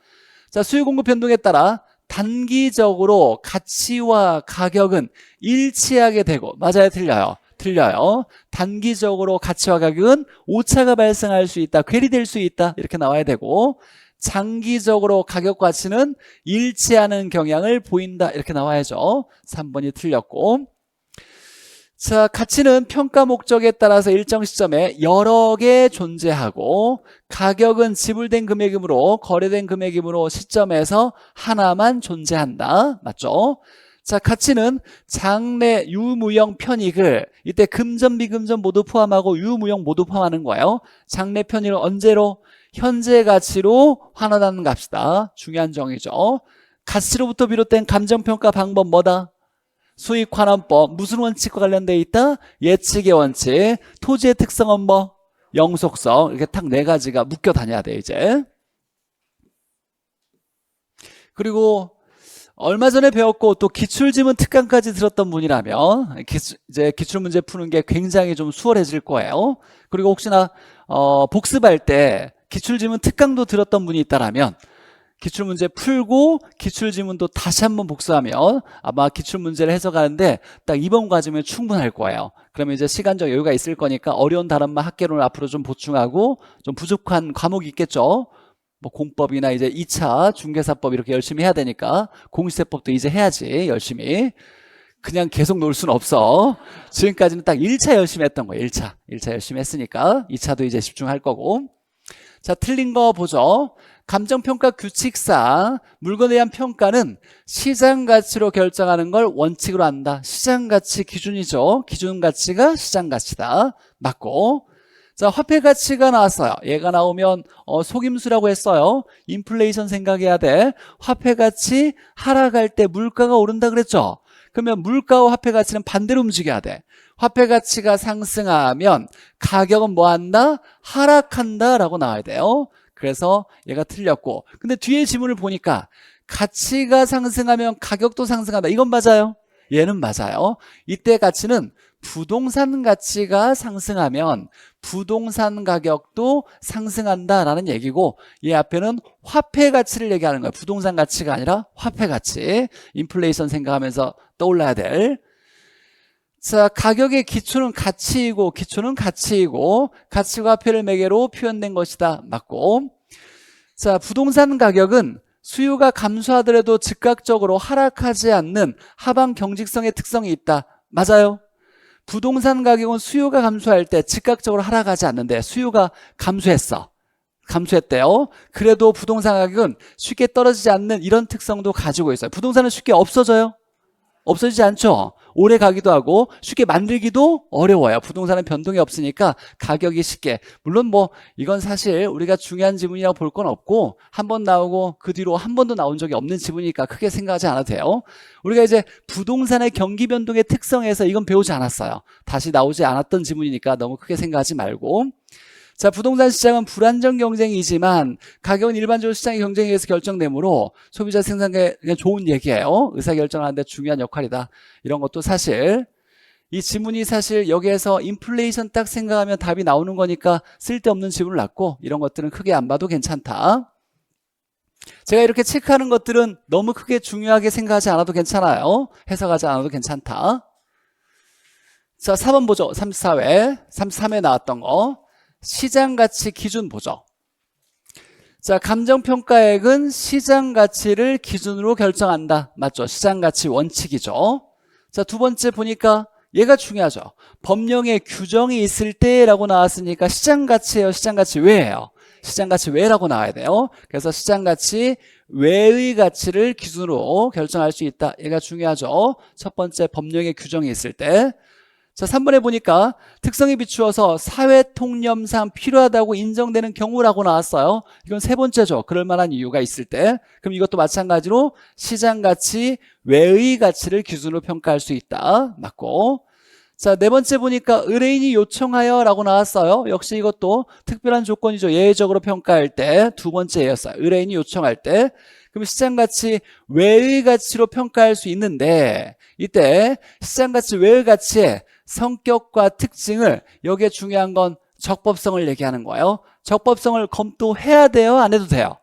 자, 수요 공급 변동에 따라 단기적으로 가치와 가격은 일치하게 되고 맞아요? 틀려요? 틀려요. 단기적으로 가치와 가격은 오차가 발생할 수 있다. 괴리될 수 있다. 이렇게 나와야 되고 장기적으로 가격 가치는 일치하는 경향을 보인다. 이렇게 나와야죠. 3번이 틀렸고. 자, 가치는 평가 목적에 따라서 일정 시점에 여러 개 존재하고 가격은 지불된 금액이므로 거래된 금액이므로 시점에서 하나만 존재한다. 맞죠? 자, 가치는 장래 유무형 편익을 이때 금전 비금전 모두 포함하고 유무형 모두 포함하는 거예요. 장래 편익을 언제로? 현재 가치로 환원하는 값이다. 중요한 정의죠. 가치로부터 비롯된 감정평가 방법 뭐다? 수익환원법. 무슨 원칙과 관련되어 있다? 예측의 원칙. 토지의 특성은 뭐? 영속성. 이렇게 딱 네 가지가 묶여 다녀야 돼 이제. 그리고 얼마 전에 배웠고 또 기출지문 특강까지 들었던 분이라면 이제 기출문제 푸는 게 굉장히 좀 수월해질 거예요. 그리고 혹시나 복습할 때 기출지문 특강도 들었던 분이 있다라면 기출문제 풀고 기출지문도 다시 한번 복습하면 아마 기출문제를 해석하는데 딱 이번 과정이면 충분할 거예요. 그러면 이제 시간적 여유가 있을 거니까 어려운 단원만 학계론을 앞으로 좀 보충하고 좀 부족한 과목이 있겠죠. 뭐 공법이나 이제 2차 중개사법 이렇게 열심히 해야 되니까 공시세법도 이제 해야지 열심히. 그냥 계속 놀 수는 없어. 지금까지는 딱 1차 열심히 했던 거예요. 1차 열심히 했으니까 2차도 이제 집중할 거고. 자, 틀린 거 보죠. 감정평가 규칙상 물건에 대한 평가는 시장가치로 결정하는 걸 원칙으로 한다. 시장가치 기준이죠. 기준가치가 시장가치다. 맞고. 자, 화폐가치가 나왔어요. 얘가 나오면 속임수라고 했어요. 인플레이션 생각해야 돼. 화폐가치 하락할 때 물가가 오른다 그랬죠. 그러면 물가와 화폐가치는 반대로 움직여야 돼. 화폐가치가 상승하면 가격은 뭐 한다? 하락한다 라고 나와야 돼요. 그래서 얘가 틀렸고. 근데 뒤에 지문을 보니까 가치가 상승하면 가격도 상승한다. 이건 맞아요? 얘는 맞아요. 이때 가치는 부동산 가치가 상승하면 부동산 가격도 상승한다라는 얘기고 얘 앞에는 화폐 가치를 얘기하는 거예요. 부동산 가치가 아니라 화폐 가치. 인플레이션 생각하면서 떠올라야 될. 자, 가격의 기초는 가치이고 기초는 가치이고 가치가 화폐를 매개로 표현된 것이다. 맞고. 자, 부동산 가격은 수요가 감소하더라도 즉각적으로 하락하지 않는 하방 경직성의 특성이 있다. 맞아요. 부동산 가격은 수요가 감소할 때 즉각적으로 하락하지 않는데 수요가 감소했대요. 그래도 부동산 가격은 쉽게 떨어지지 않는 이런 특성도 가지고 있어요. 부동산은 쉽게 없어져요? 없어지지 않죠. 오래 가기도 하고 쉽게 만들기도 어려워요. 부동산은 변동이 없으니까 가격이 쉽게. 물론 뭐 이건 사실 우리가 중요한 지문이라고 볼 건 없고 한 번 나오고 그 뒤로 한 번도 나온 적이 없는 지문이니까 크게 생각하지 않아도 돼요. 우리가 이제 부동산의 경기 변동의 특성에서 이건 배우지 않았어요. 다시 나오지 않았던 지문이니까 너무 크게 생각하지 말고. 자, 부동산 시장은 불안정 경쟁이지만 가격은 일반적으로 시장의 경쟁에 의해서 결정되므로 소비자 생산에 좋은 얘기예요. 의사결정을 하는데 중요한 역할이다. 이런 것도 사실 이 지문이 사실 여기에서 인플레이션 딱 생각하면 답이 나오는 거니까 쓸데없는 지문을 놨고 이런 것들은 크게 안 봐도 괜찮다. 제가 이렇게 체크하는 것들은 너무 크게 중요하게 생각하지 않아도 괜찮아요. 해석하지 않아도 괜찮다. 자, 4번 보죠. 34회, 33회 나왔던 거. 시장가치 기준 보죠. 자, 감정평가액은 시장가치를 기준으로 결정한다. 맞죠? 시장가치 원칙이죠. 자, 두 번째 보니까 얘가 중요하죠. 법령에 규정이 있을 때라고 나왔으니까 시장가치예요. 시장가치 왜예요? 시장가치 외라고 나와야 돼요. 그래서 시장가치 외의 가치를 기준으로 결정할 수 있다. 얘가 중요하죠. 첫 번째 법령의 규정이 있을 때. 자, 3번에 보니까 특성에 비추어서 사회통념상 필요하다고 인정되는 경우라고 나왔어요. 이건 세 번째죠. 그럴 만한 이유가 있을 때. 그럼 이것도 마찬가지로 시장가치 외의 가치를 기준으로 평가할 수 있다. 맞고. 자, 네 번째 보니까 의뢰인이 요청하여 라고 나왔어요. 역시 이것도 특별한 조건이죠. 예외적으로 평가할 때 두 번째였어요. 의뢰인이 요청할 때. 그럼 시장가치 외의 가치로 평가할 수 있는데 이때 시장가치 외의 가치의 성격과 특징을, 여기에 중요한 건 적법성을 얘기하는 거예요. 적법성을 검토해야 돼요? 안 해도 돼요?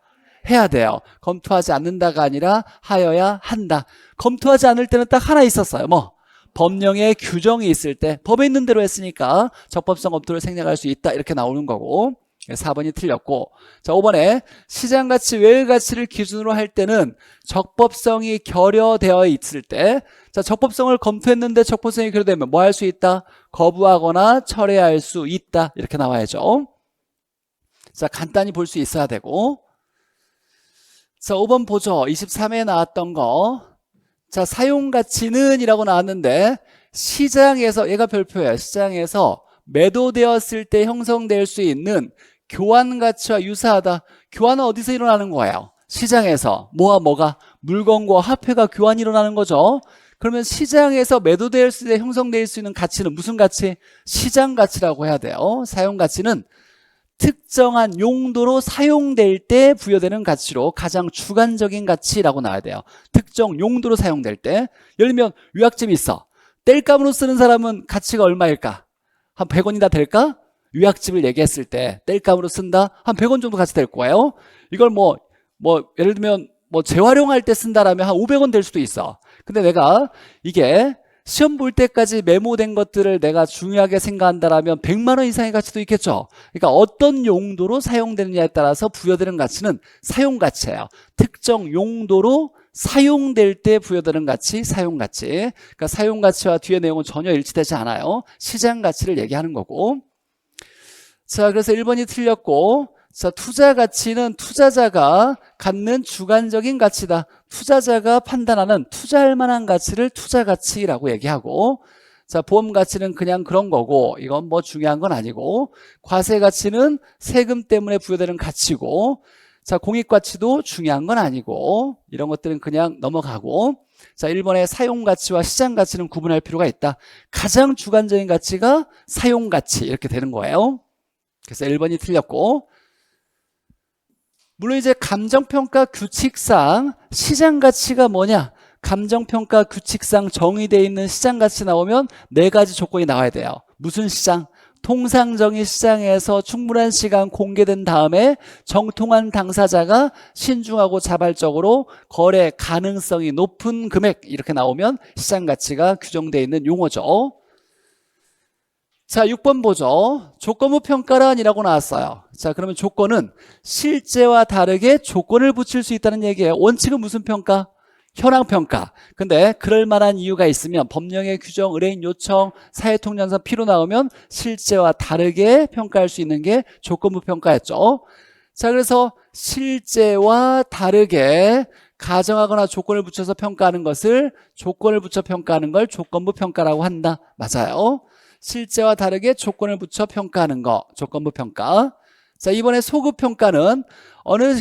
해야 돼요. 검토하지 않는다가 아니라 하여야 한다. 검토하지 않을 때는 딱 하나 있었어요. 뭐? 법령의 규정이 있을 때 법에 있는 대로 했으니까 적법성 검토를 생략할 수 있다. 이렇게 나오는 거고. 4번이 틀렸고. 자, 5번에 시장가치 외의 가치를 기준으로 할 때는 적법성이 결여되어 있을 때, 자, 적법성을 검토했는데 적법성이 결여되면 뭐 할 수 있다? 거부하거나 철회할 수 있다. 이렇게 나와야죠. 자, 간단히 볼 수 있어야 되고. 자, 5번 보죠. 23회에 나왔던 거. 자, 사용가치는 이라고 나왔는데 시장에서, 얘가 별표예요. 시장에서 매도되었을 때 형성될 수 있는 교환가치와 유사하다. 교환은 어디서 일어나는 거예요? 시장에서. 뭐와 뭐가? 물건과 화폐가 교환이 일어나는 거죠. 그러면 시장에서 매도되었을 때 형성될 수 있는 가치는 무슨 가치? 시장가치라고 해야 돼요. 사용가치는 특정한 용도로 사용될 때 부여되는 가치로 가장 주관적인 가치라고 나와야 돼요. 특정 용도로 사용될 때. 예를 들면 유학집이 있어. 땔감으로 쓰는 사람은 가치가 얼마일까? 한 100원이나 될까? 유학집을 얘기했을 때 땔감으로 쓴다? 한 100원 정도 가치 될 거예요. 이걸 예를 들면 재활용할 때 쓴다라면 한 500원 될 수도 있어. 근데 내가 이게 시험 볼 때까지 메모된 것들을 내가 중요하게 생각한다라면 100만 원 이상의 가치도 있겠죠. 그러니까 어떤 용도로 사용되느냐에 따라서 부여되는 가치는 사용가치예요. 특정 용도로 사용될 때 부여되는 가치, 사용가치. 그러니까 사용가치와 뒤에 내용은 전혀 일치되지 않아요. 시장가치를 얘기하는 거고. 자, 그래서 1번이 틀렸고, 자, 투자가치는 투자자가 갖는 주관적인 가치다. 투자자가 판단하는 투자할 만한 가치를 투자가치라고 얘기하고, 자, 보험가치는 그냥 그런 거고, 이건 뭐 중요한 건 아니고, 과세가치는 세금 때문에 부여되는 가치고, 자, 공익가치도 중요한 건 아니고, 이런 것들은 그냥 넘어가고, 자, 1번의 사용가치와 시장가치는 구분할 필요가 있다. 가장 주관적인 가치가 사용가치, 이렇게 되는 거예요. 그래서 1번이 틀렸고, 물론 이제 감정평가 규칙상 시장가치가 뭐냐? 감정평가 규칙상 정의되어 있는 시장가치 나오면 4가지 조건이 나와야 돼요. 무슨 시장? 통상정의 시장에서 충분한 시간 공개된 다음에 정통한 당사자가 신중하고 자발적으로 거래 가능성이 높은 금액, 이렇게 나오면 시장가치가 규정되어 있는 용어죠. 자, 6번 보죠. 조건부 평가란이라고 나왔어요. 자, 그러면 조건은 실제와 다르게 조건을 붙일 수 있다는 얘기예요. 원칙은 무슨 평가? 현황평가. 근데 그럴 만한 이유가 있으면 법령의 규정, 의뢰인 요청, 사회통념상 필요 나오면 실제와 다르게 평가할 수 있는 게 조건부 평가였죠. 자, 그래서 실제와 다르게 가정하거나 조건을 붙여서 평가하는 것을, 조건을 붙여 평가하는 걸 조건부 평가라고 한다. 맞아요. 실제와 다르게 조건을 붙여 평가하는 거, 조건부 평가. 자, 이번에 소급 평가는 어느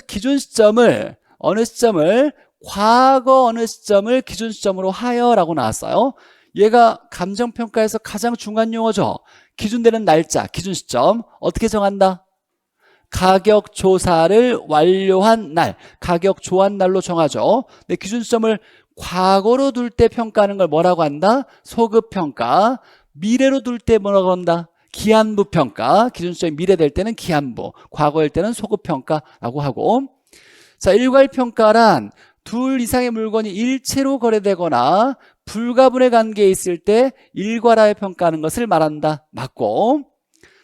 시점을 과거 어느 시점을 기준 시점으로 하여라고 나왔어요. 얘가 감정평가에서 가장 중요한 용어죠. 기준되는 날짜, 기준 시점. 어떻게 정한다? 가격 조사를 완료한 날, 가격 조한 날로 정하죠. 근데 기준 시점을 과거로 둘 때 평가하는 걸 뭐라고 한다? 소급 평가. 미래로 둘 때 뭐라고 한다? 기한부 평가. 기준 시점이 미래될 때는 기한부, 과거일 때는 소급 평가라고 하고. 자, 일괄 평가란 둘 이상의 물건이 일체로 거래되거나 불가분의 관계에 있을 때 일괄하여 평가하는 것을 말한다. 맞고.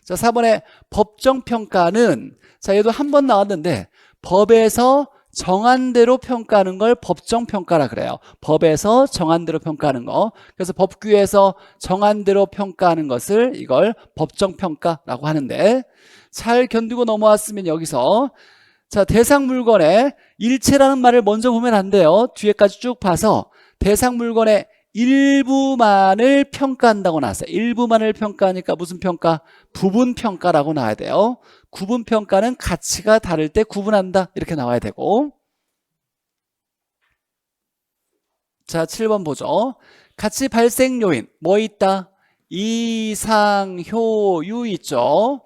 자, 4번에 법정 평가는, 자, 얘도 한 번 나왔는데 법에서 정한 대로 평가하는 걸 법정평가라 그래요. 법에서 정한 대로 평가하는 거. 그래서 법규에서 정한 대로 평가하는 것을 이걸 법정평가라고 하는데, 잘 견디고 넘어왔으면 여기서 자, 대상 물건의 일체라는 말을 먼저 보면 안 돼요. 뒤에까지 쭉 봐서 대상 물건의 일부만을 평가한다고 나왔어요. 일부만을 평가하니까 무슨 평가? 부분 평가라고 나와야 돼요. 구분 평가는 가치가 다를 때 구분한다 이렇게 나와야 되고. 자, 7번 보죠. 가치 발생 요인 뭐 있다? 이상, 효, 유 있죠.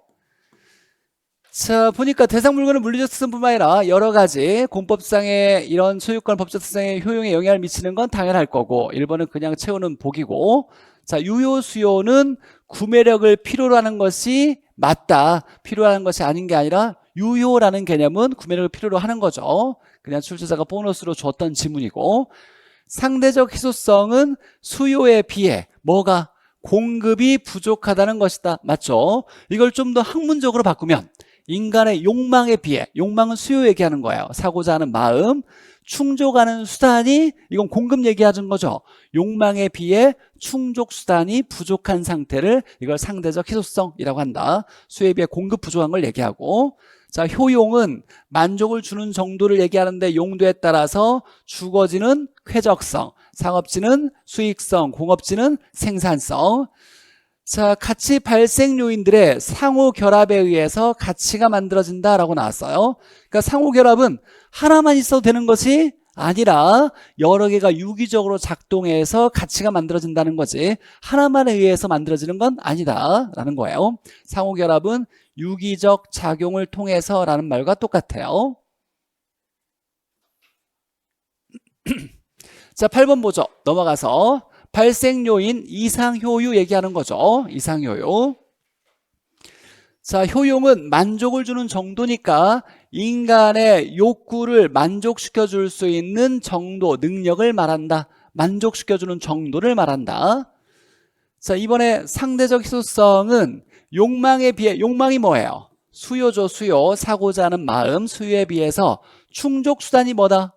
자, 보니까 대상 물건은 물리적 특성뿐만 아니라 여러 가지 공법상의 이런 소유권 법적 특성의 효용에 영향을 미치는 건 당연할 거고, 1번은 그냥 채우는 복이고, 자, 유효 수요는 구매력을 필요로 하는 것이 맞다. 필요로 하는 것이 아닌 게 아니라 유효라는 개념은 구매력을 필요로 하는 거죠. 그냥 출제자가 보너스로 줬던 지문이고, 상대적 희소성은 수요에 비해 뭐가? 공급이 부족하다는 것이다. 맞죠? 이걸 좀 더 학문적으로 바꾸면 인간의 욕망에 비해, 욕망은 수요 얘기하는 거예요. 사고자 하는 마음, 충족하는 수단이, 이건 공급 얘기하는 거죠. 욕망에 비해 충족 수단이 부족한 상태를 이걸 상대적 희소성이라고 한다. 수요에 비해 공급 부족한 걸 얘기하고, 자, 효용은 만족을 주는 정도를 얘기하는데 용도에 따라서 주거지는 쾌적성, 상업지는 수익성, 공업지는 생산성. 자, 가치 발생 요인들의 상호 결합에 의해서 가치가 만들어진다라고 나왔어요. 그러니까 상호 결합은 하나만 있어도 되는 것이 아니라 여러 개가 유기적으로 작동해서 가치가 만들어진다는 거지, 하나만에 의해서 만들어지는 건 아니다라는 거예요. 상호 결합은 유기적 작용을 통해서라는 말과 똑같아요. 자, 8번 보죠. 넘어가서 발생 요인 이상 효유 얘기하는 거죠. 이상 효유. 자, 효용은 만족을 주는 정도니까 인간의 욕구를 만족시켜 줄 수 있는 정도, 능력을 말한다. 만족시켜 주는 정도를 말한다. 자, 이번에 상대적 희소성은 욕망에 비해, 욕망이 뭐예요? 수요죠, 수요. 사고자 하는 마음, 수요에 비해서 충족 수단이 뭐다?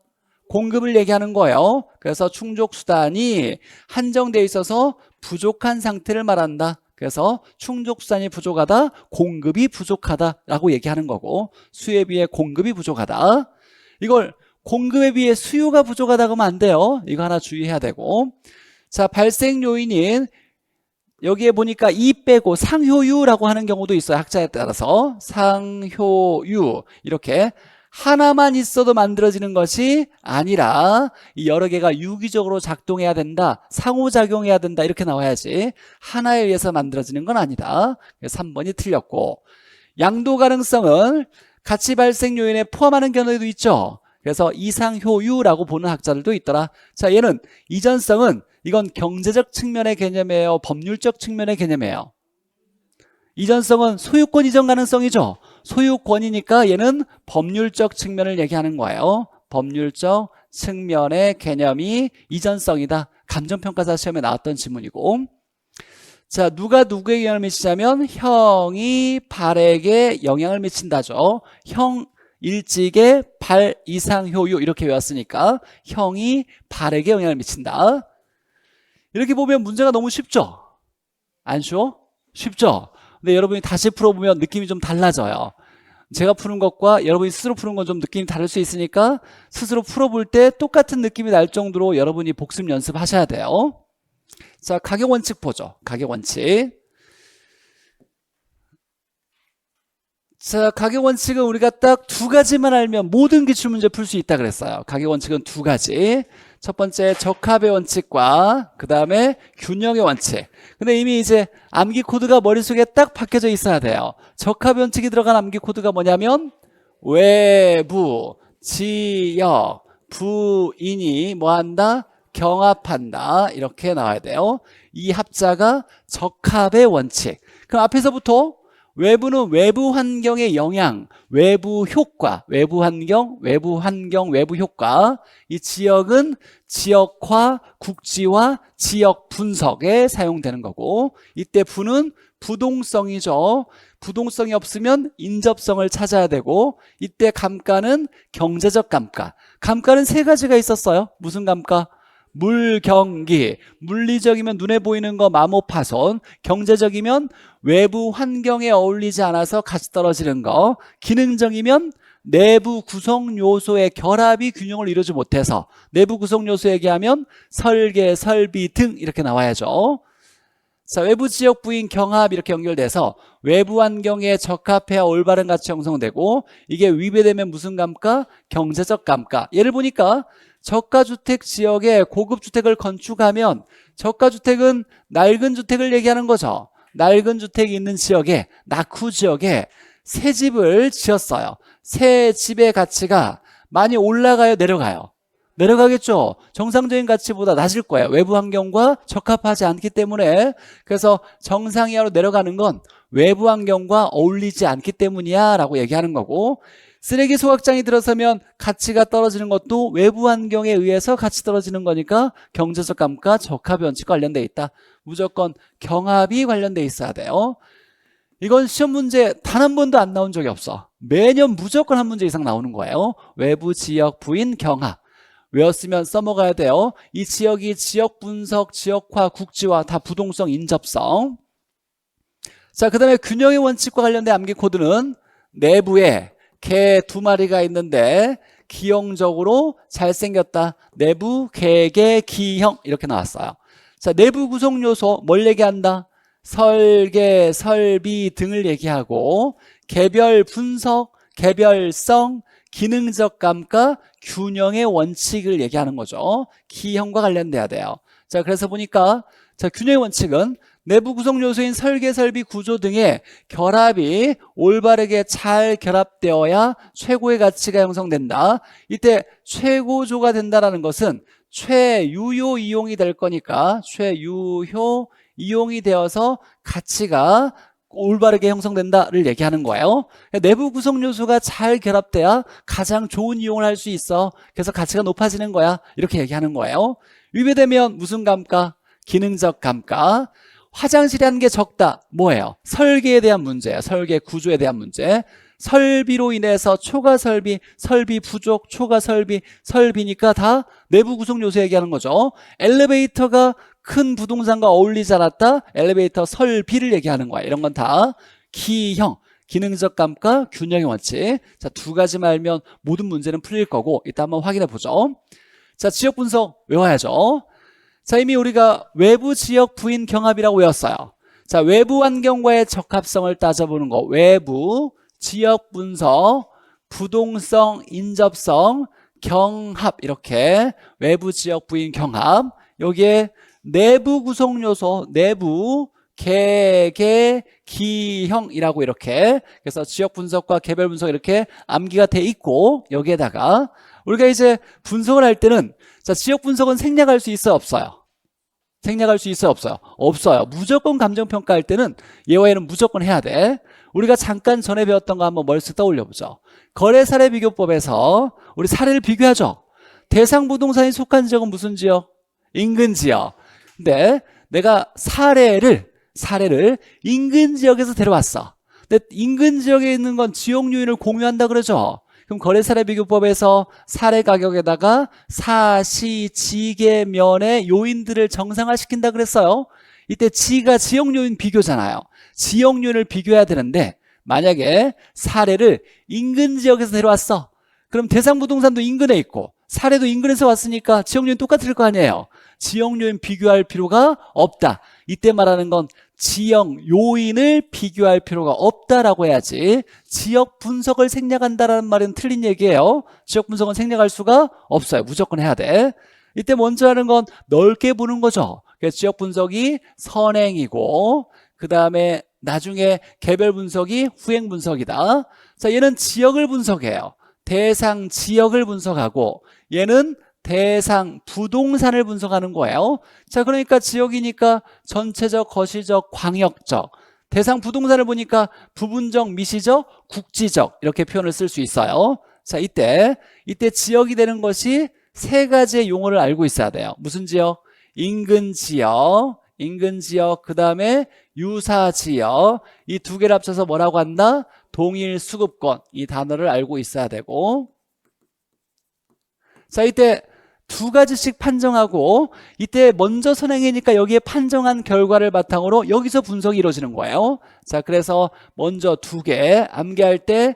공급을 얘기하는 거예요. 그래서 충족 수단이 한정되어 있어서 부족한 상태를 말한다. 그래서 충족 수단이 부족하다, 공급이 부족하다라고 얘기하는 거고, 수요에 비해 공급이 부족하다. 이걸 공급에 비해 수요가 부족하다고 하면 안 돼요. 이거 하나 주의해야 되고. 자, 발생 요인인 여기에 보니까 이 빼고 상효유라고 하는 경우도 있어요. 학자에 따라서 상효유, 이렇게 하나만 있어도 만들어지는 것이 아니라 이 여러 개가 유기적으로 작동해야 된다, 상호작용해야 된다, 이렇게 나와야지 하나에 의해서 만들어지는 건 아니다. 3번이 틀렸고, 양도 가능성은 가치 발생 요인에 포함하는 경우도 있죠. 그래서 이상효유라고 보는 학자들도 있더라. 자, 얘는 이전성은, 이건 경제적 측면의 개념이에요, 법률적 측면의 개념이에요? 이전성은 소유권 이전 가능성이죠. 소유권이니까 얘는 법률적 측면을 얘기하는 거예요. 법률적 측면의 개념이 이전성이다. 감정평가사 시험에 나왔던 지문이고. 자, 누가 누구에게 영향을 미치냐면 형이 발에게 영향을 미친다죠. 형 일찍의 발 이상 효유, 이렇게 외웠으니까 형이 발에게 영향을 미친다. 이렇게 보면 문제가 너무 쉽죠? 안 쉬워? 쉽죠? 근데 여러분이 다시 풀어보면 느낌이 좀 달라져요. 제가 푸는 것과 여러분이 스스로 푸는 건 좀 느낌이 다를 수 있으니까 스스로 풀어볼 때 똑같은 느낌이 날 정도로 여러분이 복습 연습하셔야 돼요. 자, 가격 원칙 보죠. 가격 원칙. 자, 가격 원칙은 우리가 딱 두 가지만 알면 모든 기출문제 풀 수 있다 그랬어요. 가격 원칙은 두 가지. 첫 번째 적합의 원칙과 그 다음에 균형의 원칙. 근데 이미 이제 암기 코드가 머릿속에 딱 박혀져 있어야 돼요. 적합의 원칙이 들어간 암기 코드가 뭐냐면 외부, 지역, 부인이 뭐한다? 경합한다. 이렇게 나와야 돼요. 이 합자가 적합의 원칙. 그럼 앞에서부터 외부는 외부 환경의 영향, 외부 효과, 외부 환경, 외부 환경, 외부 효과. 이 지역은 지역화, 국지화, 지역 분석에 사용되는 거고, 이때 부는 부동성이죠. 부동성이 없으면 인접성을 찾아야 되고, 이때 감가는 경제적 감가. 감가는 세 가지가 있었어요. 무슨 감가? 물경기. 물리적이면 눈에 보이는 거 마모 파손. 경제적이면 외부 환경에 어울리지 않아서 같이 떨어지는 거. 기능적이면 내부 구성 요소의 결합이 균형을 이루지 못해서. 내부 구성 요소 얘기하면 설계, 설비 등 이렇게 나와야죠. 자, 외부 지역 부인 경합 이렇게 연결돼서 외부 환경에 적합해야 올바른 가치 형성되고, 이게 위배되면 무슨 감가? 경제적 감가. 예를 보니까 저가주택 지역에 고급주택을 건축하면, 저가주택은 낡은 주택을 얘기하는 거죠. 낡은 주택이 있는 지역에, 낙후 지역에 새 집을 지었어요. 새 집의 가치가 많이 올라가요, 내려가요? 내려가겠죠. 정상적인 가치보다 낮을 거예요. 외부 환경과 적합하지 않기 때문에. 그래서 정상 이하로 내려가는 건 외부 환경과 어울리지 않기 때문이야 라고 얘기하는 거고, 쓰레기 소각장이 들어서면 가치가 떨어지는 것도 외부 환경에 의해서 가치 떨어지는 거니까 경제적 감가, 적합 원칙과 관련돼 있다. 무조건 경합이 관련돼 있어야 돼요. 이건 시험 문제 단 한 번도 안 나온 적이 없어. 매년 무조건 한 문제 이상 나오는 거예요. 외부 지역 부인 경합. 외웠으면 써먹어야 돼요. 이 지역이 지역 분석, 지역화, 국지화 다 부동성, 인접성. 자, 그 다음에 균형의 원칙과 관련된 암기 코드는 내부에 개 2마리가 있는데 기형적으로 잘생겼다. 내부 개개 기형 이렇게 나왔어요. 자, 내부 구성 요소 뭘 얘기한다? 설계, 설비 등을 얘기하고, 개별 분석, 개별성, 기능적 감가, 균형의 원칙을 얘기하는 거죠. 기형과 관련돼야 돼요. 자, 그래서 보니까 자, 균형의 원칙은 내부 구성 요소인 설계, 설비, 구조 등의 결합이 올바르게 잘 결합되어야 최고의 가치가 형성된다. 이때 최고조가 된다는 것은 최유효 이용이 될 거니까 최유효 이용이 되어서 가치가 올바르게 형성된다를 얘기하는 거예요. 내부 구성 요소가 잘 결합돼야 가장 좋은 이용을 할 수 있어. 그래서 가치가 높아지는 거야. 이렇게 얘기하는 거예요. 위배되면 무슨 감가? 기능적 감가. 화장실이 한 게 적다. 뭐예요? 설계에 대한 문제예요. 설계 구조에 대한 문제. 설비로 인해서 초과 설비, 설비 부족, 초과 설비, 설비니까 다 내부 구성 요소 얘기하는 거죠. 엘리베이터가 큰 부동산과 어울리지 않았다. 엘리베이터 설비를 얘기하는 거야. 이런 건 다 기형, 기능적 감가, 균형의 원칙. 자, 2가지만 알면 모든 문제는 풀릴 거고, 이따 한번 확인해 보죠. 자, 지역 분석 외워야죠. 자, 이미 우리가 외부 지역 부인 경합이라고 외웠어요. 자, 외부 환경과의 적합성을 따져보는 거. 외부 지역 분석, 부동성, 인접성, 경합 이렇게 외부 지역 부인 경합. 여기에 내부 구성 요소, 내부 개개 기형이라고 이렇게, 그래서 지역 분석과 개별 분석 이렇게 암기가 돼 있고, 여기에다가 우리가 이제 분석을 할 때는, 자, 지역 분석은 생략할 수 있어요, 없어요? 생략할 수 있어요, 없어요? 없어요. 무조건 감정평가할 때는 얘와 얘는 무조건 해야 돼. 우리가 잠깐 전에 배웠던 거 한번 머릿속에 떠올려 보죠. 거래 사례 비교법에서 우리 사례를 비교하죠. 대상 부동산이 속한 지역은 무슨 지역? 인근 지역. 근데 내가 사례를 인근 지역에서 데려왔어. 근데 인근 지역에 있는 건 지역 요인을 공유한다 그러죠. 그럼 거래 사례 비교법에서 사례 가격에다가 사시 지계면의 요인들을 정상화시킨다 그랬어요. 이때 지가 지역 요인 비교잖아요. 지역 요인을 비교해야 되는데, 만약에 사례를 인근 지역에서 데려왔어. 그럼 대상 부동산도 인근에 있고 사례도 인근에서 왔으니까 지역 요인 똑같을 거 아니에요. 지역 요인 비교할 필요가 없다. 이때 말하는 건 지역 요인을 비교할 필요가 없다라고 해야지, 지역 분석을 생략한다라는 말은 틀린 얘기예요. 지역 분석은 생략할 수가 없어요. 무조건 해야 돼. 이때 먼저 하는 건 넓게 보는 거죠. 그래서 지역 분석이 선행이고, 그 다음에 나중에 개별 분석이 후행 분석이다. 자, 얘는 지역을 분석해요. 대상 지역을 분석하고, 얘는 대상 부동산을 분석하는 거예요. 자, 그러니까 지역이니까 전체적, 거시적, 광역적. 대상 부동산을 보니까 부분적, 미시적, 국지적 이렇게 표현을 쓸 수 있어요. 자, 이때 지역이 되는 것이 3가지의 용어를 알고 있어야 돼요. 무슨 지역? 인근 지역, 인근 지역, 그 다음에 유사 지역. 이 두 개를 합쳐서 뭐라고 한다? 동일 수급권. 이 단어를 알고 있어야 되고. 자, 이때 두 가지씩 판정하고, 이때 먼저 선행이니까 여기에 판정한 결과를 바탕으로 여기서 분석이 이루어지는 거예요. 자, 그래서 먼저 두 개 암기할 때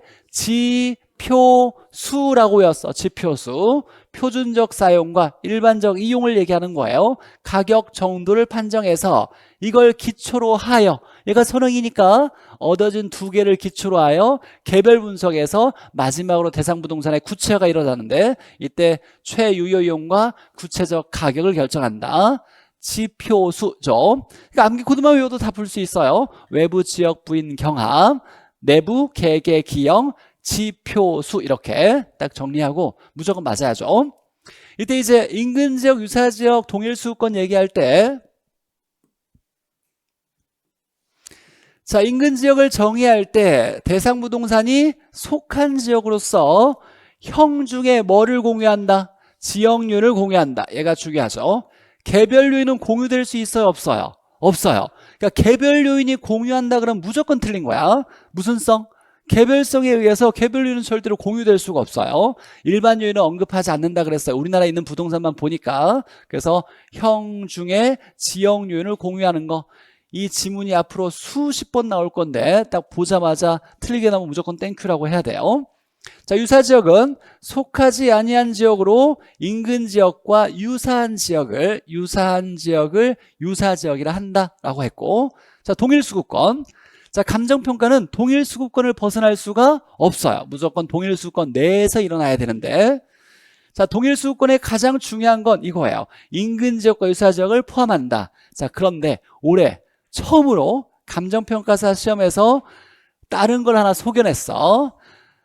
지표수라고 외웠어. 지표수. 표준적 사용과 일반적 이용을 얘기하는 거예요. 가격 정도를 판정해서 이걸 기초로 하여, 얘가 선행이니까 얻어진 두 개를 기초로 하여 개별 분석에서 마지막으로 대상 부동산의 구체화가 일어나는데, 이때 최유효이용과 구체적 가격을 결정한다. 지표수죠. 그러니까 암기 코드만 외워도 다 풀 수 있어요. 외부 지역 부인 경합, 내부 개개 기형, 지표수. 이렇게 딱 정리하고 무조건 맞아야죠. 이때 이제 인근 지역, 유사 지역, 동일 수급권 얘기할 때, 자, 인근 지역을 정의할 때 대상 부동산이 속한 지역으로서 형 중에 뭐를 공유한다? 지역률을 공유한다. 얘가 중요하죠. 개별 요인은 공유될 수 있어요, 없어요? 없어요. 그러니까 개별 요인이 공유한다 그러면 무조건 틀린 거야. 무슨 성? 개별성에 의해서 개별 요인은 절대로 공유될 수가 없어요. 일반 요인은 언급하지 않는다 그랬어요. 우리나라에 있는 부동산만 보니까. 그래서 형 중에 지역 요인을 공유하는 거. 이 지문이 앞으로 수십 번 나올 건데 딱 보자마자 틀리게 나오면 무조건 땡큐라고 해야 돼요. 자, 유사 지역은 속하지 아니한 지역으로 인근 지역과 유사한 지역을 유사 지역이라 한다라고 했고, 자, 동일 수급권. 자, 감정평가는 동일 수급권을 벗어날 수가 없어요. 무조건 동일 수급권 내에서 일어나야 되는데, 자, 동일 수급권의 가장 중요한 건 이거예요. 인근 지역과 유사 지역을 포함한다. 자, 그런데 올해 처음으로 감정평가사 시험에서 다른 걸 하나 소개냈어.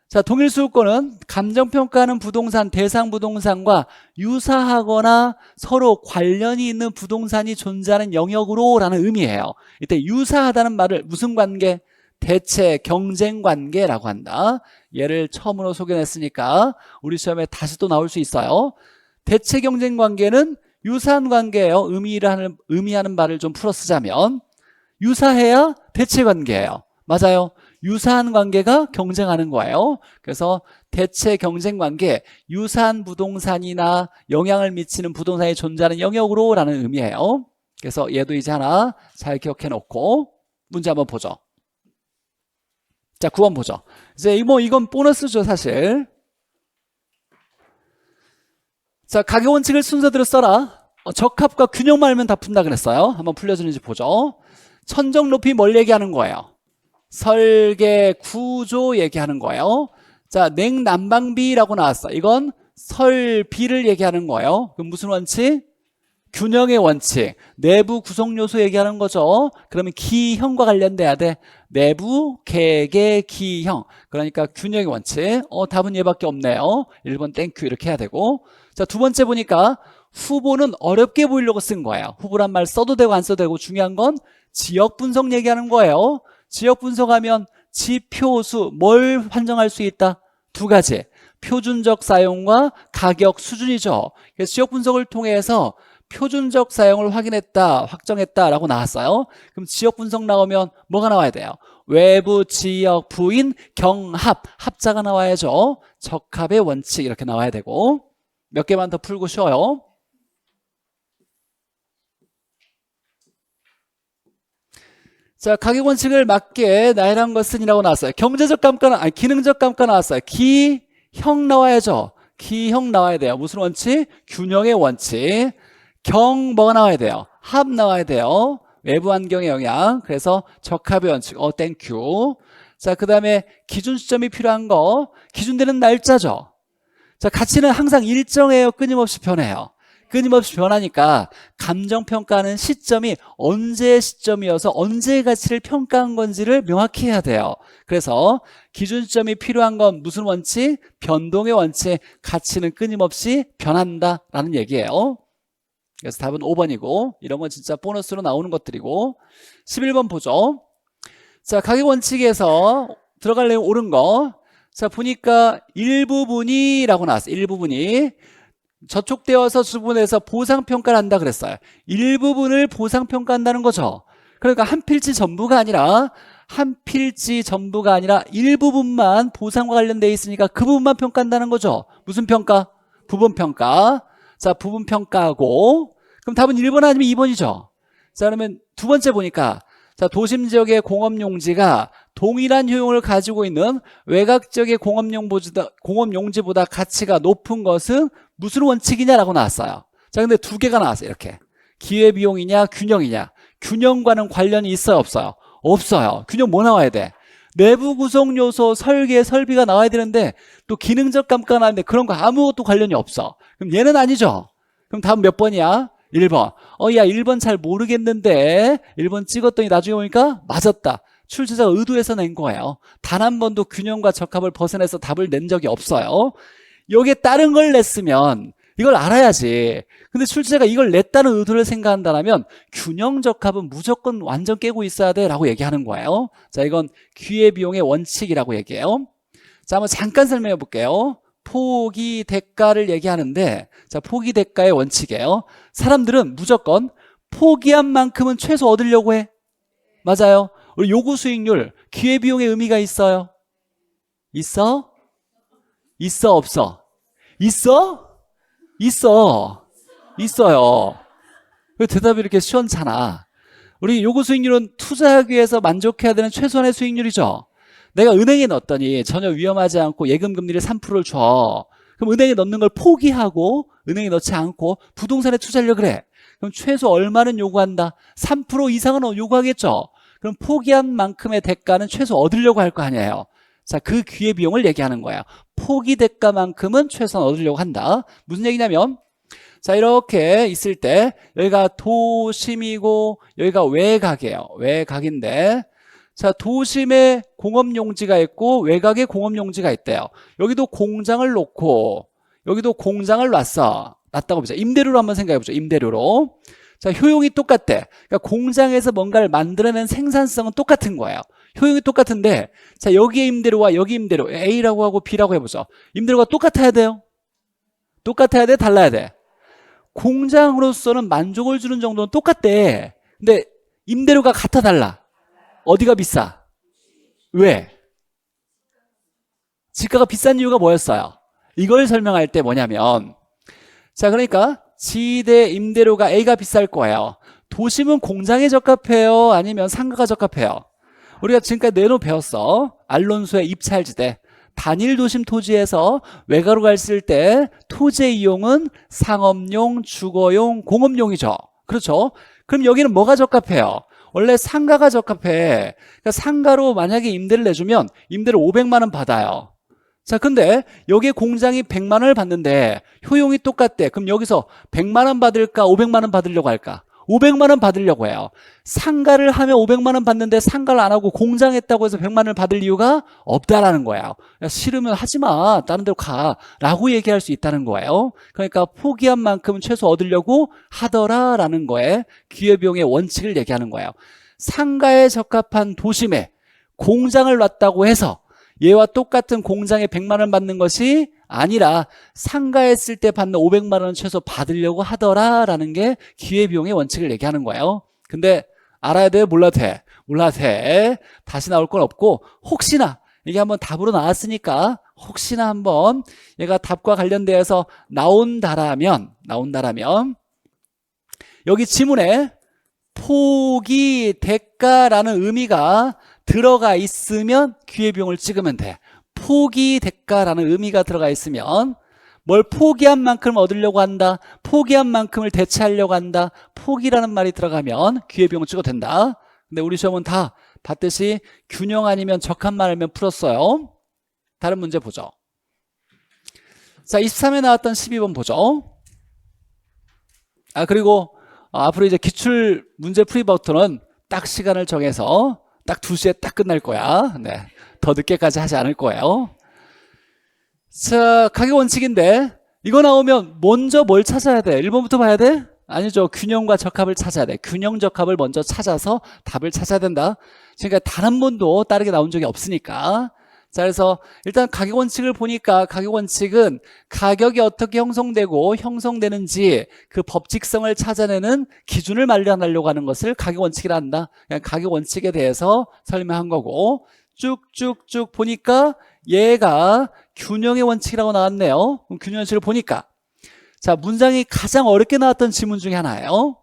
자, 동일 수급권은 감정평가하는 부동산, 대상 부동산과 유사하거나 서로 관련이 있는 부동산이 존재하는 영역으로 라는 의미예요. 이때 유사하다는 말을 무슨 관계? 대체 경쟁 관계라고 한다. 얘를 처음으로 소개냈으니까 우리 시험에 다시 또 나올 수 있어요. 대체 경쟁 관계는 유사한 관계예요. 의미하는 말을 좀 풀어 쓰자면 유사해야 대체 관계예요. 맞아요. 유사한 관계가 경쟁하는 거예요. 그래서 대체 경쟁 관계, 유사한 부동산이나 영향을 미치는 부동산이 존재하는 영역으로 라는 의미예요. 그래서 얘도 이제 하나 잘 기억해 놓고 문제 한번 보죠. 자, 9번 보죠. 이제 이건 보너스죠, 사실. 자, 가격 원칙을 순서대로 써라. 적합과 균형만 알면 다 푼다 그랬어요. 한번 풀려주는지 보죠. 천정 높이 뭘 얘기하는 거예요? 설계 구조 얘기하는 거예요. 자, 냉난방비라고 나왔어. 이건 설비를 얘기하는 거예요. 그럼 무슨 원칙? 균형의 원칙. 내부 구성 요소 얘기하는 거죠. 그러면 기형과 관련돼야 돼. 내부 개개 기형. 그러니까 균형의 원칙. 답은 얘밖에 없네요. 1번 땡큐 이렇게 해야 되고. 자, 두 번째 보니까 후보는 어렵게 보이려고 쓴 거예요. 후보란 말 써도 되고 안 써도 되고, 중요한 건 지역 분석 얘기하는 거예요. 지역 분석하면 지표수, 뭘 판정할 수 있다? 두 가지. 표준적 사용과 가격 수준이죠. 그래서 지역 분석을 통해서 표준적 사용을 확정했다라고 나왔어요. 그럼 지역 분석 나오면 뭐가 나와야 돼요? 외부 지역 부인 경합, 합자가 나와야죠. 적합의 원칙 이렇게 나와야 되고. 몇 개만 더 풀고 쉬어요. 자, 가격 원칙을 맞게 나열한 것은이라고 나왔어요. 경제적 감가는, 기능적 감가 나왔어요. 기형 나와야죠. 기형 나와야 돼요. 무슨 원칙? 균형의 원칙. 경 뭐가 나와야 돼요? 합 나와야 돼요. 외부 환경의 영향. 그래서 적합의 원칙. 땡큐. 자, 그 다음에 기준 시점이 필요한 거. 기준되는 날짜죠. 자, 가치는 항상 일정해요. 끊임없이 변해요. 끊임없이 변하니까 감정평가하는 시점이 언제의 시점이어서 언제의 가치를 평가한 건지를 명확히 해야 돼요. 그래서 기준 시점이 필요한 건 무슨 원칙? 변동의 원칙. 가치는 끊임없이 변한다라는 얘기예요. 그래서 답은 5번이고, 이런 건 진짜 보너스로 나오는 것들이고. 11번 보죠. 자, 가격 원칙에서 들어갈 내용 옳은 거. 자, 보니까 일부분이 라고 나왔어요. 일부분이 저촉되어서 주분해서 보상평가를 한다 그랬어요. 일부분을 보상평가한다는 거죠. 그러니까 한 필지 전부가 아니라 일부분만 보상과 관련되어 있으니까 그 부분만 평가한다는 거죠. 무슨 평가? 부분평가. 자, 부분평가하고 그럼 답은 1번 아니면 2번이죠. 자, 그러면 두 번째 보니까 자, 도심 지역의 공업용지가 동일한 효용을 가지고 있는 외곽 지역의 공업용지보다 가치가 높은 것은 무슨 원칙이냐라고 나왔어요. 자, 근데 두 개가 나왔어요. 이렇게 기회비용이냐 균형이냐. 균형과는 관련이 있어요 없어요? 없어요. 균형 뭐 나와야 돼? 내부 구성 요소, 설계, 설비가 나와야 되는데 또 기능적 감가가 나왔는데 그런 거 아무것도 관련이 없어. 그럼 얘는 아니죠. 그럼 다음 몇 번이야? 1번. 야 1번 잘 모르겠는데 1번 찍었더니 나중에 보니까 맞았다. 출제자가 의도해서 낸 거예요. 단 한 번도 균형과 적합을 벗어내서 답을 낸 적이 없어요. 여기에 다른 걸 냈으면 이걸 알아야지. 근데 출제자가 이걸 냈다는 의도를 생각한다면 균형 적합은 무조건 완전 깨고 있어야 돼 라고 얘기하는 거예요. 자, 이건 기회비용의 원칙이라고 얘기해요. 자, 한번 잠깐 설명해 볼게요. 포기 대가를 얘기하는데 자, 포기 대가의 원칙이에요. 사람들은 무조건 포기한 만큼은 최소 얻으려고 해. 맞아요. 우리 요구 수익률 기회비용의 의미가 있어요. 있어? 있어 없어? 있어? 있어요. 왜 대답이 이렇게 시원찮아? 우리 요구 수익률은 투자하기 위해서 만족해야 되는 최소한의 수익률이죠. 내가 은행에 넣었더니 전혀 위험하지 않고 예금 금리를 3%를 줘. 그럼 은행에 넣는 걸 포기하고 은행에 넣지 않고 부동산에 투자하려고 그래. 그럼 최소 얼마는 요구한다? 3% 이상은 요구하겠죠. 그럼 포기한 만큼의 대가는 최소 얻으려고 할 거 아니에요. 자, 그 기회비용을 얘기하는 거예요. 포기 대가만큼은 최소한 얻으려고 한다. 무슨 얘기냐면 자, 이렇게 있을 때 여기가 도심이고 여기가 외곽이에요. 외곽인데 자, 도심에 공업용지가 있고 외곽에 공업용지가 있대요. 여기도 공장을 놓고 여기도 공장을 놨다고 보자. 임대료로 한번 생각해 보죠. 임대료로. 자, 효용이 똑같대. 그러니까 공장에서 뭔가를 만들어낸 생산성은 똑같은 거예요. 효용이 똑같은데 자, 여기에 임대료와 여기 임대료 A라고 하고 B라고 해보죠. 임대료가 똑같아야 돼요? 똑같아야 돼? 달라야 돼? 공장으로서는 만족을 주는 정도는 똑같대. 근데 임대료가 같아 달라? 어디가 비싸? 왜? 지가가 비싼 이유가 뭐였어요? 이걸 설명할 때 뭐냐면 자, 그러니까 지대 임대료가 A가 비쌀 거예요. 도심은 공장에 적합해요? 아니면 상가가 적합해요? 우리가 지금까지 내놓 배웠어. 알론소의 입찰지대. 단일 도심 토지에서 외곽으로 갔을 때 토지의 이용은 상업용, 주거용, 공업용이죠. 그렇죠? 그럼 여기는 뭐가 적합해요? 원래 상가가 적합해. 그러니까 상가로 만약에 임대를 내주면 임대를 500만 원 받아요. 자, 근데 여기에 공장이 100만 원을 받는데 효용이 똑같대. 그럼 여기서 100만 원 받을까? 500만 원 받으려고 할까? 500만 원 받으려고 해요. 상가를 하면 500만 원 받는데 상가를 안 하고 공장 했다고 해서 100만 원을 받을 이유가 없다라는 거예요. 싫으면 하지 마. 다른 데로 가. 라고 얘기할 수 있다는 거예요. 그러니까 포기한 만큼은 최소 얻으려고 하더라라는 거에 기회비용의 원칙을 얘기하는 거예요. 상가에 적합한 도심에 공장을 놨다고 해서 얘와 똑같은 공장에 100만 원 받는 것이 아니라 상가했을 때 받는 500만 원 최소 받으려고 하더라라는 게 기회비용의 원칙을 얘기하는 거예요. 근데 알아야 돼? 몰라도 돼? 몰라도 돼. 다시 나올 건 없고 혹시나 이게 한번 답으로 나왔으니까 혹시나 한번 얘가 답과 관련되어서 나온다라면 여기 지문에 포기 대가라는 의미가 들어가 있으면 기회비용을 찍으면 돼. 포기 대가라는 의미가 들어가 있으면 뭘 포기한 만큼 얻으려고 한다. 포기한 만큼을 대체하려고 한다. 포기라는 말이 들어가면 기회비용을 찍어도 된다. 근데 우리 시험은 다 봤듯이 균형 아니면 적합만 알면 풀었어요. 다른 문제 보죠. 자, 23에 나왔던 12번 보죠. 그리고 앞으로 이제 기출 문제 풀이 버튼은 딱 시간을 정해서 딱 2시에 딱 끝날 거야. 네. 더 늦게까지 하지 않을 거예요. 자, 가격 원칙인데 이거 나오면 먼저 뭘 찾아야 돼? 1번부터 봐야 돼? 아니죠. 균형과 적합을 찾아야 돼. 균형 적합을 먼저 찾아서 답을 찾아야 된다. 그러니까 단 한 번도 다르게 나온 적이 없으니까. 자, 그래서 일단 가격 원칙을 보니까 가격 원칙은 가격이 어떻게 형성되고 형성되는지 그 법칙성을 찾아내는 기준을 마련하려고 하는 것을 가격 원칙이라 한다. 그냥 가격 원칙에 대해서 설명한 거고, 쭉쭉쭉 보니까 얘가 균형의 원칙이라고 나왔네요. 그럼 균형 원칙을 보니까, 자, 문장이 가장 어렵게 나왔던 지문 중에 하나예요.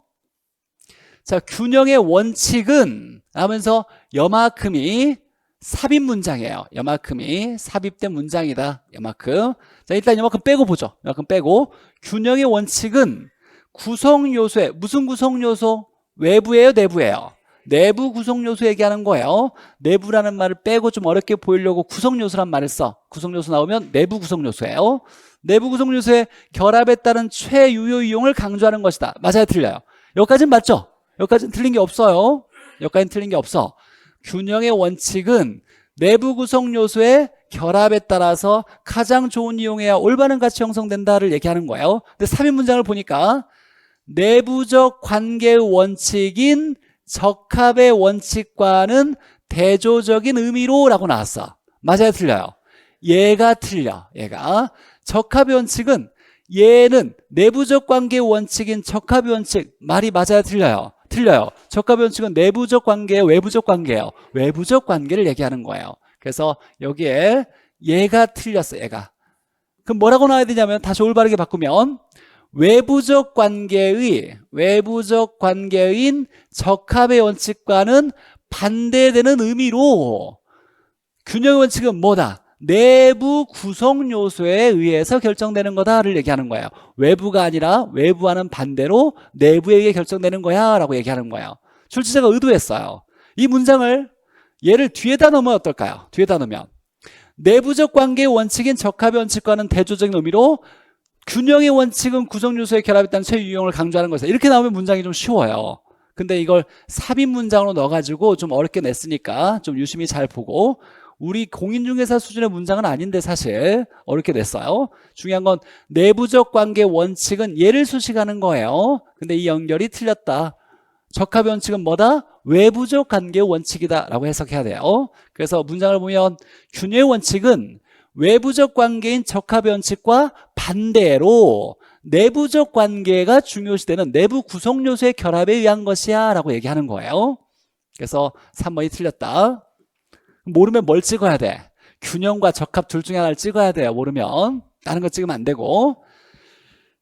자, 균형의 원칙은 하면서 여만큼이 삽입 문장이에요. 여만큼이 삽입된 문장이다. 여만큼. 자, 일단 여만큼 빼고 보죠. 여만큼 빼고. 균형의 원칙은 구성 요소에, 무슨 구성 요소? 외부예요, 내부예요? 내부 구성 요소 얘기하는 거예요. 내부라는 말을 빼고 좀 어렵게 보이려고 구성 요소란 말을 써. 구성 요소 나오면 내부 구성 요소예요. 내부 구성 요소의 결합에 따른 최유효 이용을 강조하는 것이다. 맞아요, 틀려요? 여기까지는 맞죠? 여기까지는 틀린 게 없어요. 여기까지는 틀린 게 없어. 균형의 원칙은 내부 구성 요소의 결합에 따라서 가장 좋은 이용해야 올바른 가치 형성된다를 얘기하는 거예요. 근데 삽입 문장을 보니까 내부적 관계의 원칙인 적합의 원칙과는 대조적인 의미로 라고 나왔어. 맞아요, 틀려요? 얘가 틀려. 얘가 적합의 원칙은, 얘는 내부적 관계의 원칙인 적합의 원칙, 말이 맞아요, 틀려요? 틀려요. 적합의 원칙은 내부적 관계예요, 외부적 관계예요? 외부적 관계를 얘기하는 거예요. 그래서 여기에 얘가 틀렸어. 얘가. 그럼 뭐라고 나와야 되냐면, 다시 올바르게 바꾸면 외부적 관계인 적합의 원칙과는 반대되는 의미로 균형의 원칙은 뭐다? 내부 구성 요소에 의해서 결정되는 거다를 얘기하는 거예요. 외부가 아니라 외부와는 반대로 내부에 의해 결정되는 거야 라고 얘기하는 거예요. 출제자가 의도했어요. 이 문장을 얘를 뒤에다 넣으면 어떨까요? 뒤에다 넣으면 내부적 관계의 원칙인 적합의 원칙과는 대조적인 의미로 균형의 원칙은 구성 요소의 결합에 따른 최유용을 강조하는 것이다. 이렇게 나오면 문장이 좀 쉬워요. 근데 이걸 삽입 문장으로 넣어가지고 좀 어렵게 냈으니까 좀 유심히 잘 보고, 우리 공인중개사 수준의 문장은 아닌데 사실 어렵게 냈어요. 중요한 건 내부적 관계 원칙은 얘를 수식하는 거예요. 근데 이 연결이 틀렸다. 적합의 원칙은 뭐다? 외부적 관계 원칙이다 라고 해석해야 돼요. 그래서 문장을 보면 균형의 원칙은 외부적 관계인 적합의 원칙과 반대로 내부적 관계가 중요시되는 내부 구성 요소의 결합에 의한 것이야 라고 얘기하는 거예요. 그래서 3번이 틀렸다. 모르면 뭘 찍어야 돼? 균형과 적합 둘 중에 하나를 찍어야 돼요. 모르면 다른 거 찍으면 안 되고.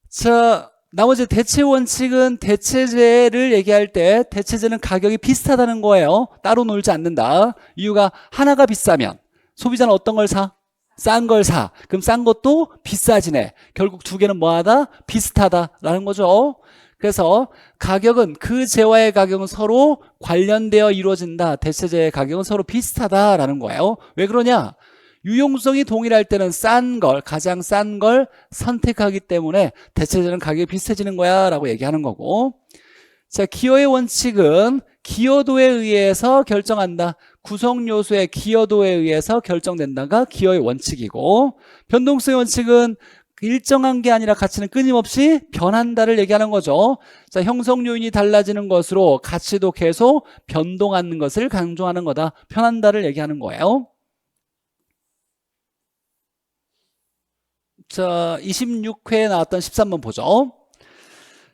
자, 나머지 대체 원칙은 대체재를 얘기할 때 대체재는 가격이 비슷하다는 거예요. 따로 놀지 않는다. 이유가 하나가 비싸면 소비자는 어떤 걸 사? 싼 걸 사. 그럼 싼 것도 비싸지네. 결국 두 개는 뭐하다? 비슷하다라는 거죠. 그래서 가격은 그 재화의 가격은 서로 관련되어 이루어진다. 대체재의 가격은 서로 비슷하다라는 거예요. 왜 그러냐? 유용성이 동일할 때는 싼 걸, 가장 싼 걸 선택하기 때문에 대체재는 가격이 비슷해지는 거야 라고 얘기하는 거고. 자, 기여의 원칙은 기여도에 의해서 결정한다. 구성 요소의 기여도에 의해서 결정된다가 기여의 원칙이고, 변동성의 원칙은 일정한 게 아니라 가치는 끊임없이 변한다를 얘기하는 거죠. 자, 형성 요인이 달라지는 것으로 가치도 계속 변동하는 것을 강조하는 거다. 변한다를 얘기하는 거예요. 자, 26회에 나왔던 13번 보죠.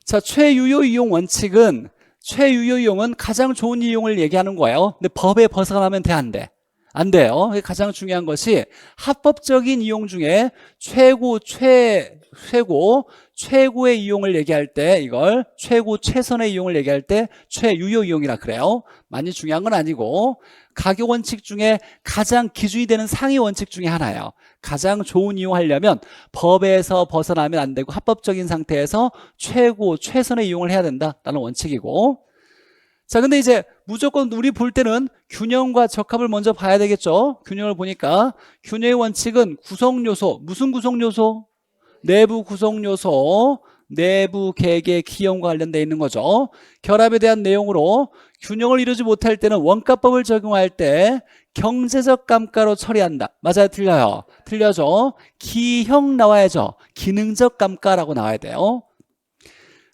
자, 최유효 이용 원칙은, 최유효 이용은 가장 좋은 이용을 얘기하는 거예요. 근데 법에 벗어나면 돼, 안 돼? 안 돼요. 가장 중요한 것이 합법적인 이용 중에 최고의 이용을 얘기할 때, 이걸 최고 최선의 이용을 얘기할 때 최유효 이용이라 그래요. 많이 중요한 건 아니고, 가격 원칙 중에 가장 기준이 되는 상위 원칙 중에 하나예요. 가장 좋은 이용하려면 법에서 벗어나면 안 되고 합법적인 상태에서 최선의 이용을 해야 된다라는 원칙이고. 자, 근데 이제 무조건 우리 볼 때는 균형과 적합을 먼저 봐야 되겠죠. 균형을 보니까 균형의 원칙은 구성 요소, 무슨 구성 요소? 내부 구성 요소, 내부 계계 기형과 관련되어 있는 거죠. 결합에 대한 내용으로 균형을 이루지 못할 때는 원가법을 적용할 때 경제적 감가로 처리한다. 맞아요, 틀려요? 틀려죠. 기형 나와야죠. 기능적 감가라고 나와야 돼요.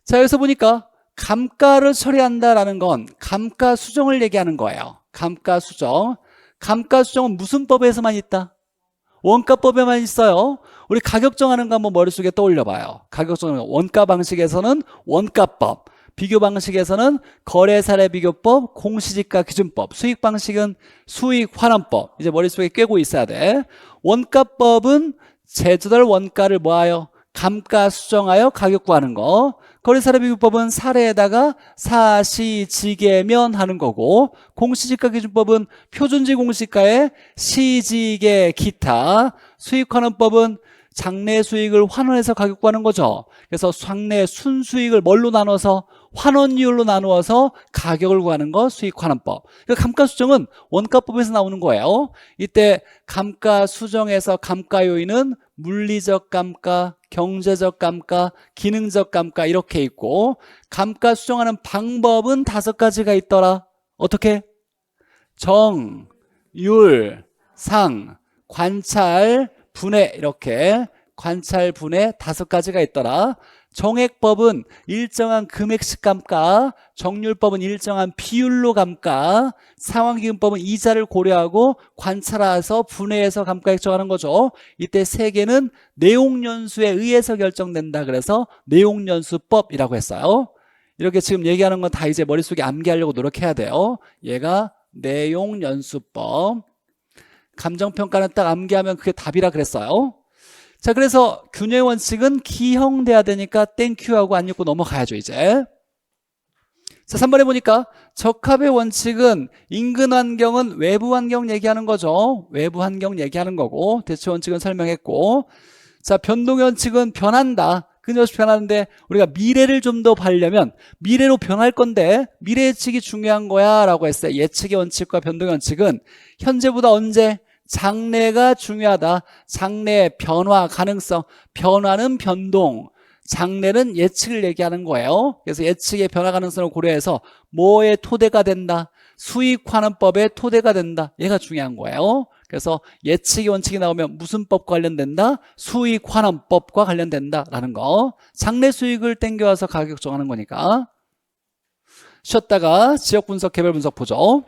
자, 여기서 보니까 감가를 처리한다라는 건 감가 수정을 얘기하는 거예요. 감가 수정. 감가 수정은 무슨 법에서만 있다? 원가법에만 있어요. 우리 가격 정하는 거 한번 머릿속에 떠올려 봐요. 가격 정하는 거. 원가 방식에서는 원가법, 비교 방식에서는 거래사례 비교법, 공시지가 기준법, 수익 방식은 수익 환원법. 이제 머릿속에 꿰고 있어야 돼. 원가법은 제조달 원가를 뭐하여? 감가 수정하여 가격 구하는 거. 거래사례 비교법은 사례에다가 사시지계면 하는 거고, 공시지가 기준법은 표준지 공시가에 시지계 기타, 수익환원법은 장래 수익을 환원해서 가격 구하는 거죠. 그래서 장래 순수익을 뭘로 나눠서? 환원이율로 나누어서 가격을 구하는 거 수익환원법. 그러니까 감가수정은 원가법에서 나오는 거예요. 이때 감가수정에서 감가 요인은 물리적 감가, 경제적 감가, 기능적 감가 이렇게 있고, 감가 수정하는 방법은 5가지가 있더라. 어떻게? 정, 율, 상, 관찰, 분해 이렇게 관찰, 분해 5가지가 있더라. 정액법은 일정한 금액식 감가, 정률법은 일정한 비율로 감가, 상환기금법은 이자를 고려하고 관찰해서 분해해서 감가액 정하는 거죠. 이때 3개는 내용연수에 의해서 결정된다. 그래서 내용연수법이라고 했어요. 이렇게 지금 얘기하는 건 다 이제 머릿속에 암기하려고 노력해야 돼요. 얘가 내용연수법. 감정평가는 딱 암기하면 그게 답이라 그랬어요. 자, 그래서 균형의 원칙은 기형돼야 되니까 땡큐하고 안 읽고 넘어가야죠, 이제. 자, 3번에 보니까 적합의 원칙은 인근 환경은 외부 환경 얘기하는 거죠. 외부 환경 얘기하는 거고, 대체 원칙은 설명했고. 자, 변동의 원칙은 변한다. 끊임없이 변하는데 우리가 미래를 좀 더 보려면 미래로 변할 건데 미래 예측이 중요한 거야 라고 했어요. 예측의 원칙과 변동의 원칙은 현재보다 언제? 장래가 중요하다. 장래 변화 가능성, 변화는 변동, 장래는 예측을 얘기하는 거예요. 그래서 예측의 변화 가능성을 고려해서 뭐의 토대가 된다? 수익환원법의 토대가 된다. 얘가 중요한 거예요. 그래서 예측의 원칙이 나오면 무슨 법과 관련된다? 수익환원법과 관련된다라는 거. 장래 수익을 땡겨와서 가격 정하는 거니까. 쉬었다가 지역 분석, 개별 분석 보죠.